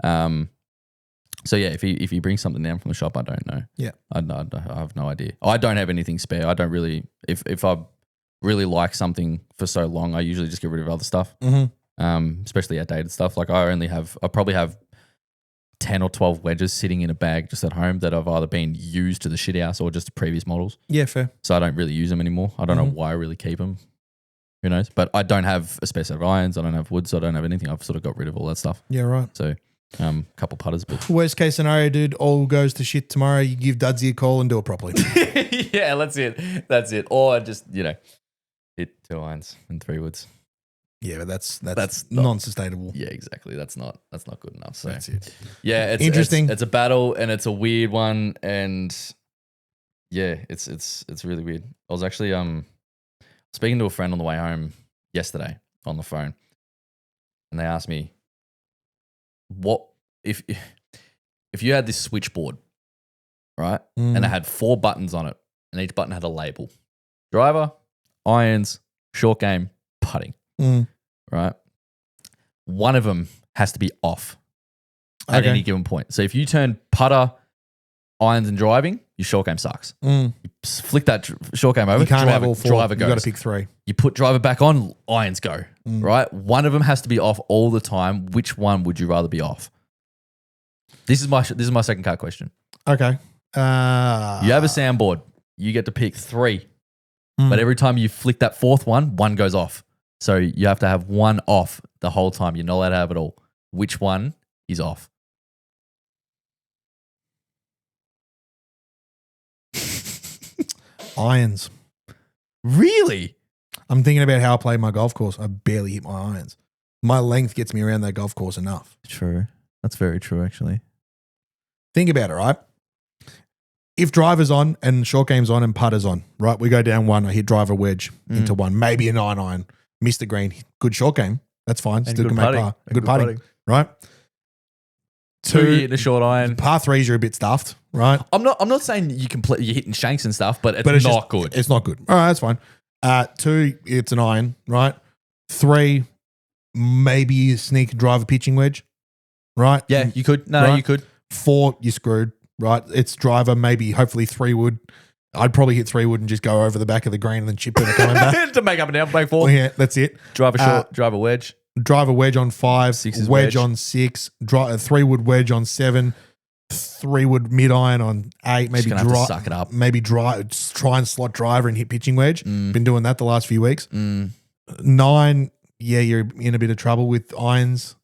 So yeah, if he brings something down from the shop, I don't know. Yeah, I have no idea. I don't have anything spare. I don't really. If I really like something for so long, I usually just get rid of other stuff. Especially outdated stuff. Like I probably have 10 or 12 wedges sitting in a bag just at home that have either been used to the shit house or just previous models. Yeah, fair. So I don't really use them anymore. I don't know why I really keep them. Who knows? But I don't have a spare set of irons. I don't have wood, so I don't have anything. I've sort of got rid of all that stuff. Yeah, right. So couple putters. But worst case scenario, dude, all goes to shit tomorrow. You give Dudsy a call and do it properly. Yeah, that's it. Or just, hit 2 irons and 3 woods. Yeah, but that's non-sustainable. Yeah, exactly. That's not good enough. So that's it. Yeah, it's interesting. It's a battle and it's a weird one, and yeah, it's really weird. I was actually speaking to a friend on the way home yesterday on the phone, and they asked me, what if you had this switchboard, right? And it had 4 buttons on it, and each button had a label: driver, irons, short game, putting. Right? One of them has to be off at any given point. So if you turn putter, irons, and driving, your short game sucks. You flick that short game over, you can't have all 4. Driver goes. You got to pick 3. You put driver back on, irons go. Right? One of them has to be off all the time. Which one would you rather be off? This is my second card question. Okay. You have a soundboard. You get to pick 3. But every time you flick that 4th one goes off. So you have to have 1 off the whole time. You're not allowed to have it all. Which one is off? Irons. Really? I'm thinking about how I play my golf course. I barely hit my irons. My length gets me around that golf course enough. True. That's very true, actually. Think about it, right? If driver's on and short game's on and putter's on, right? We go down 1. I hit driver wedge into 1, maybe a 9 iron. Missed the green. Good short game. That's fine. Still can make par. Good putting, right? Two, you're hitting a short iron. Par threes, you're a bit stuffed, right? I'm not saying you're hitting shanks and stuff, but it's But not good. It's not good. All right, that's fine. 2, it's an iron, right? 3, maybe you sneak a driver pitching wedge, right? Yeah, you could. No, Right. you could. 4, you're screwed, right? It's driver, maybe hopefully 3 wood. I'd probably hit 3 wood and just go over the back of the green and then chip it and coming back. To make up and down, make 4. Well, yeah, that's it. Driver short, driver wedge. Driver wedge on 5, 6 is wedge wedge. on 6, 3 wood wedge on 7, 3 wood mid iron on 8, maybe gonna have to suck it up. Maybe try and slot driver and hit pitching wedge. Been doing that the last few weeks. 9, yeah, you're in a bit of trouble with irons.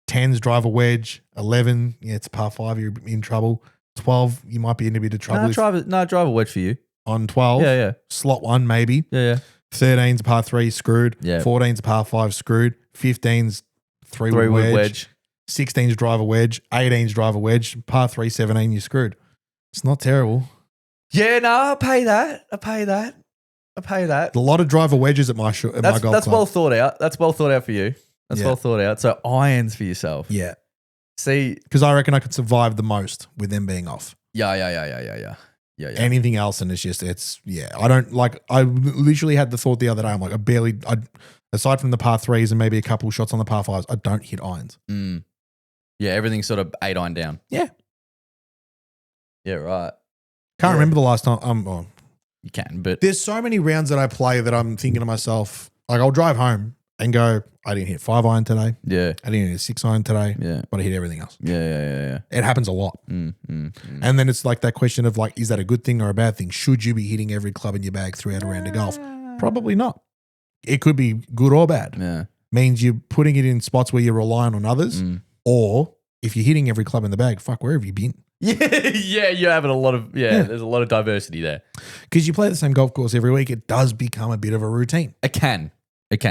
10's driver wedge. 11, yeah, it's par 5, you're in trouble. 12, you might be in a bit of trouble Driver wedge for you. on 12. Yeah. Slot 1 maybe. Yeah. 13's par 3 screwed. Yeah. 14's par 5 screwed. 15's 3 3 wood wood wedge. wedge. 16's driver wedge. 18's driver wedge. Par 3, 17, you're screwed. It's not terrible. Yeah, no, I'll pay that. A lot of driver wedges at my golf That's club. well thought out. That's well thought out for you. That's Yeah. well thought out. So irons for yourself. Yeah. See, Because I reckon I could survive the most with them being off. yeah. Anything else, and I don't like, I literally had the thought the other day, I'm like, aside from the par 3s and maybe a couple shots on the par 5s, I don't hit irons. Yeah, everything's sort of 8 iron down. Yeah. Yeah, right. Can't remember the last time. You can, but There's so many rounds that I play that I'm thinking to myself, like I'll drive home and go, I didn't hit 5 iron today. yeah, I didn't hit 6 iron today. yeah, But I hit everything else. yeah. It happens a lot. And then it's like that question of like, is that a good thing or a bad thing? Should you be hitting every club in your bag throughout a round of golf? Probably not. It could be good or bad. Yeah. Means you're putting it in spots where you're relying on others, or if you're hitting every club in the bag, fuck, where have you been? Yeah, you're having a lot of, there's a lot of diversity there. Because you play the same golf course every week, it does become a bit of a routine. It can,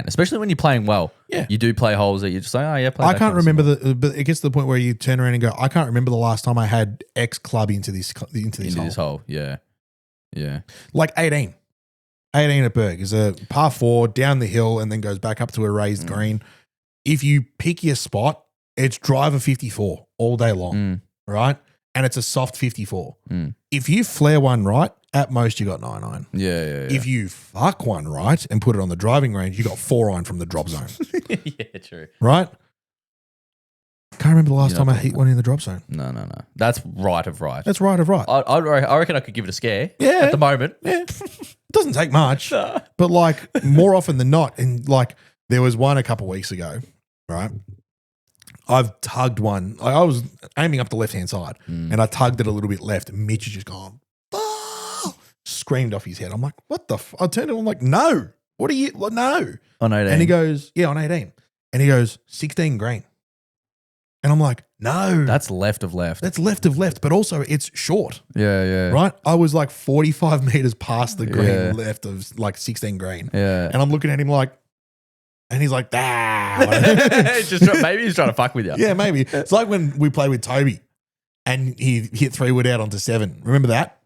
especially when you're playing well. Yeah. You do play holes that you just say, oh, yeah, play I that can't kind of remember but it gets to the point where you turn around and go, I can't remember the last time I had X club into this hole. this hole. Yeah. Like 18. 18 at Berg is a par 4 down the hill and then goes back up to a raised green. If you pick your spot, it's driver 54 all day long, right? And it's a soft 54. If you flare one right, at most you got 9 iron. Yeah. If you fuck one right and put it on the driving range, you got 4 iron from the drop zone, yeah, true. right? Can't remember the last You're time not I hit one in the drop zone. No. That's right of right. That's right of right. I reckon I could give it a scare. Yeah. At the moment. Yeah. It doesn't take much, but like more often than not. And like there was one a couple weeks ago, right? I've tugged one. I was aiming up the left-hand side and I tugged it a little bit left and Mitch has just gone, oh, screamed off his head. I'm like, what the I turned to him, I'm like, no. What are you, no. On 18. And he goes, yeah, on 18. And he goes, 16 green. And I'm like, no. That's left of left. That's left of left, but also it's short. Yeah. Right? I was like 45 meters past the green Yeah. left of like 16 green. Yeah. And I'm looking at him like, and he's like, ah. Maybe he's trying to fuck with you. Yeah, maybe. It's like when we played with Toby and he hit 3 wood out onto 7. Remember that?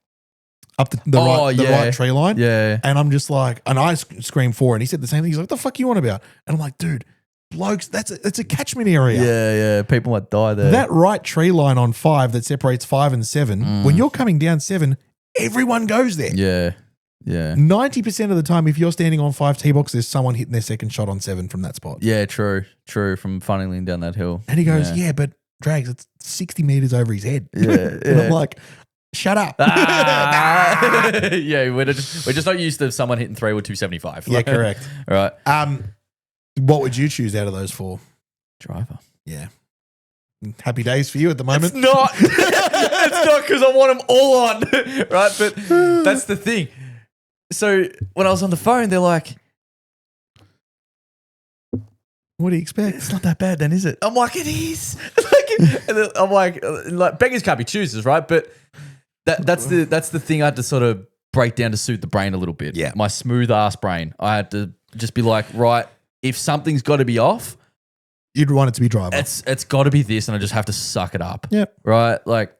Up the right tree line. Yeah. And I'm just like, and I screamed 4 and he said the same thing. He's like, what the fuck you on about? And I'm like, dude, blokes, it's a catchment area. Yeah. People might die there. That right tree line on 5 that separates 5 and 7, when you're coming down 7, everyone goes there. Yeah. 90% of the time, if you're standing on 5 tee box, there's someone hitting their second shot on 7 from that spot. Yeah, true. From funneling down that hill. And he goes, yeah, but Drags, it's 60 meters over his head. Yeah. And I'm like, shut up. Yeah, we're just not used to someone hitting 3 with 275. Yeah, correct. All right. What would you choose out of those 4? Driver. Yeah. Happy days for you at the moment. It's not. It's not because I want them all on. Right. But that's the thing. So when I was on the phone, they're like, what do you expect? it's not that bad then, is it? I'm like, it is. And then I'm like beggars can't be choosers, right? But that's the thing I had to sort of break down to suit the brain a little bit. Yeah. My smooth ass brain. I had to just be like, right, if something's got to be off, You'd want it to be driver. it's got to be this, and I just have to suck it up. Yep. Right? Like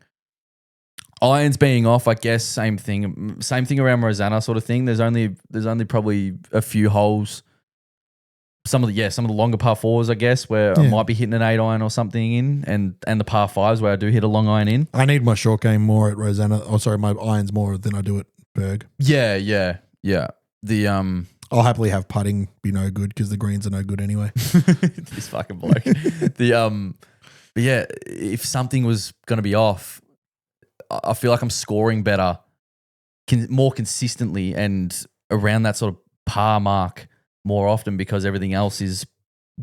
irons being off, I guess, same thing. Same thing around Rosanna sort of thing. There's only probably a few holes, some of the longer par fours, I guess, where I might be hitting an 8 iron or something in, and the par fives where I do hit a long iron in. I need my short game more at Rosanna. Oh, sorry, my irons more than I do at Berg. Yeah. The I'll happily have putting be no good because the greens are no good anyway. this fucking bloke. But yeah, if something was going to be off, I feel like I'm scoring better, more consistently and around that sort of par mark more often because everything else is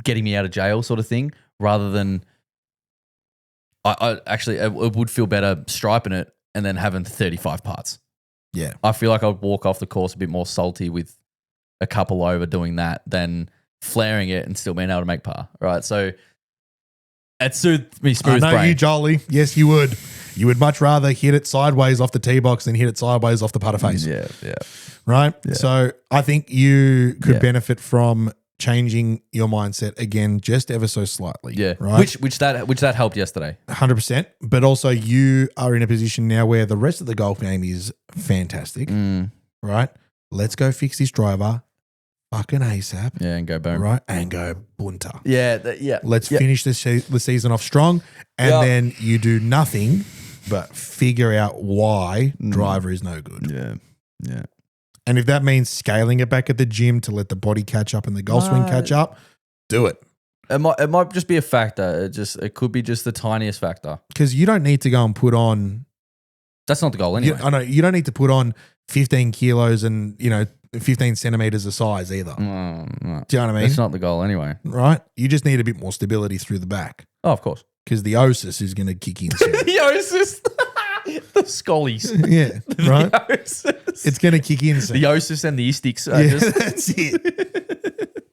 getting me out of jail sort of thing, rather than I actually, it would feel better striping it and then having 35 putts. Yeah. I feel like I'd walk off the course a bit more salty with a couple over doing that than flaring it and still being able to make par, right? So it soothed me smooth I know brain. you, Jolly. Yes, you would. You would much rather hit it sideways off the tee box than hit it sideways off the putter face. Yeah. Right? Yeah. So I think you could benefit from changing your mindset again just ever so slightly. Yeah. Right? Which that helped yesterday. 100%. But also you are in a position now where the rest of the golf game is fantastic. Right? Let's go fix this driver fucking ASAP. Yeah, and go boom. Right? And go bunter. Yeah. Let's finish the season off strong. And then you do nothing but figure out why driver is no good. Yeah. And if that means scaling it back at the gym to let the body catch up and the golf swing catch up, do it. It might just be a factor. It could be just the tiniest factor. Because you don't need to go and put on. That's not the goal anyway. I know you don't need to put on 15 kilos and 15 centimeters of size either. No. Do you know what I mean? That's not the goal anyway. Right? You just need a bit more stability through the back. Oh, of course. Because the osis is going to kick in soon. The osis. The scollies. Yeah, right? The osis. It's going to kick in soon. The osis and the istics. That's it.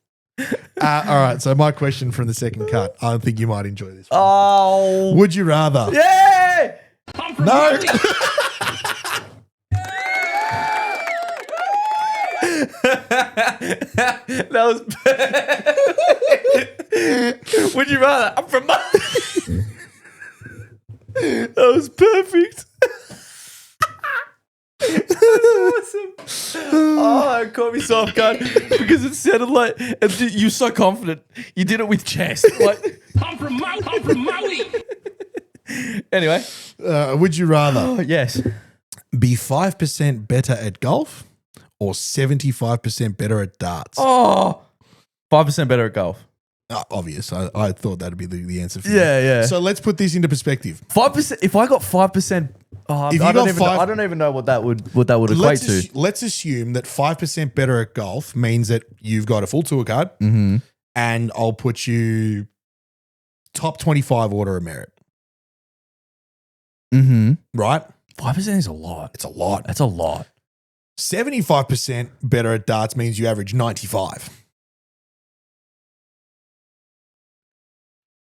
All right, so my question from the second cut, I think you might enjoy this one. Oh. Would you rather? Yeah. No. That was Would you rather? I'm from That was perfect. That's awesome. Oh, it caught me so off guard because it sounded like you were so confident. You did it with chest. Like I'm from Maui. Anyway. Would you rather Oh, yes. be 5% better at golf or 75% better at darts? Oh, 5% better at golf. Obvious. I thought that'd be the answer for you. Yeah. So let's put this into perspective. 5%. If I got 5%, I don't even know what that would equate to. Let's assume that 5% better at golf means that you've got a full tour card, and I'll put you top 25 order of merit. Right? 5% is a lot. It's a lot. That's a lot. 75% better at darts means you average 95.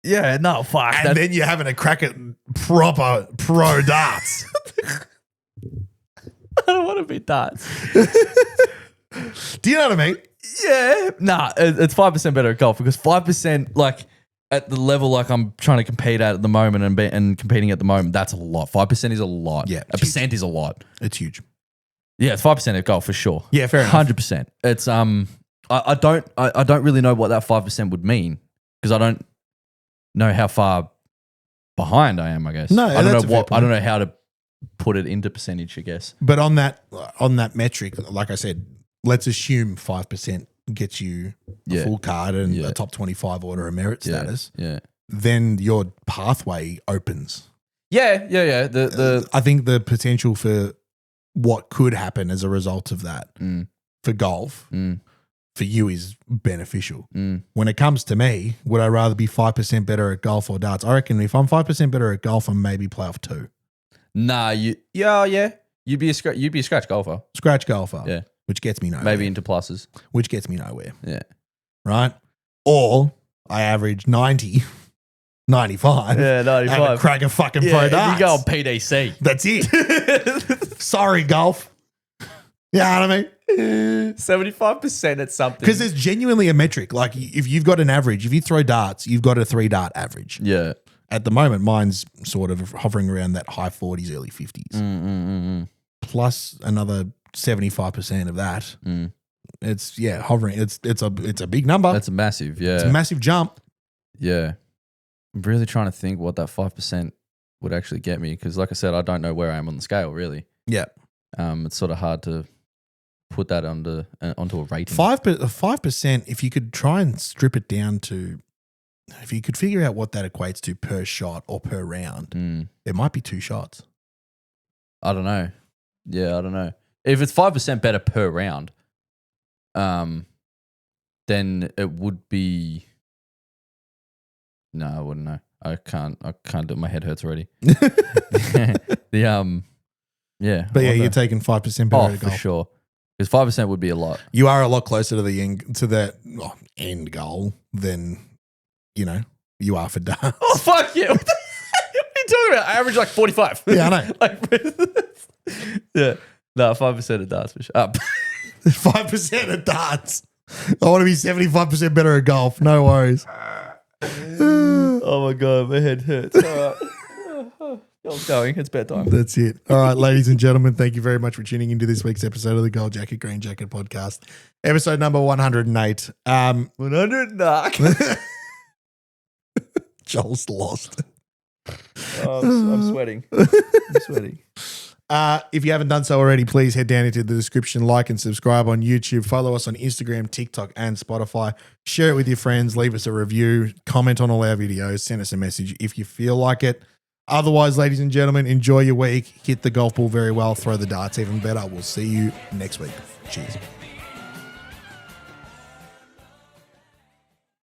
Yeah, no, fuck. And then you're having a crack at proper pro darts. I don't want to be darts. Do you know what I mean? Yeah. Nah, it's 5% better at golf because 5%, like, at the level like I'm trying to compete at the moment and competing at the moment, that's a lot. 5% is a lot. Yeah, a percent is a lot. It's huge. Yeah, it's 5% at golf for sure. Yeah, fair enough. 100%. It's I don't really know what that 5% would mean because I don't know how far behind I am, I guess. No, I don't that's know a fair what I don't know how to put it into percentage, I guess. But on that metric, like I said, let's assume 5% gets you a full card and a top 25 order of merit status. Yeah. Then your pathway opens. Yeah. I think the potential for what could happen as a result of that for golf for you is beneficial. When it comes to me, would I rather be 5% better at golf or darts? I reckon if I'm 5% better at golf, I'm maybe playoff 2. Nah, you'd be a scratch golfer. Scratch golfer. Yeah. Which gets me nowhere. Maybe into pluses. Which gets me nowhere. Yeah. Right? Or I average 90, 95. Yeah, 95. And crack a fucking pro darts. You go on PDC. That's it. Sorry, golf. You know what I mean? 75% at something. Because there's genuinely a metric. Like if you've got an average, if you throw darts, you've got a 3-dart average. Yeah. At the moment, mine's sort of hovering around that high 40s, early 50s. Plus another 75% of that It's hovering. It's a big number. That's a massive, yeah. It's a massive jump. Yeah. I'm really trying to think what that 5% would actually get me because, like I said, I don't know where I am on the scale, really. Yeah. It's sort of hard to put that onto a rating. 5%, if you could try and strip it down to, if you could figure out what that equates to per shot or per round, it might be 2 shots. I don't know. Yeah, I don't know. If it's 5% better per round, then it would be. No, I wouldn't know. I can't do it. My head hurts already. Yeah. But yeah, you're taking 5% better at for golf. sure. Because 5% would be a lot. You are a lot closer to the end goal than you are for darts. Oh fuck yeah! What are you talking about? I average like 45. Yeah, I know. Yeah, no, 5% of darts for sure. 5% at darts. I want to be 75% better at golf. No worries. Oh my god, my head hurts. All right. I'm going. It's bedtime. That's it. All right, ladies and gentlemen, thank you very much for tuning into this week's episode of the Gold Jacket, Green Jacket podcast. Episode number 108. 100 Joel's lost. I'm sweating. I'm sweating. If you haven't done so already, please head down into the description, like and subscribe on YouTube, follow us on Instagram, TikTok, and Spotify. Share it with your friends, leave us a review, comment on all our videos, send us a message if you feel like it. Otherwise, ladies and gentlemen, enjoy your week. Hit the golf ball very well, throw the darts even better. We'll see you next week. Cheers.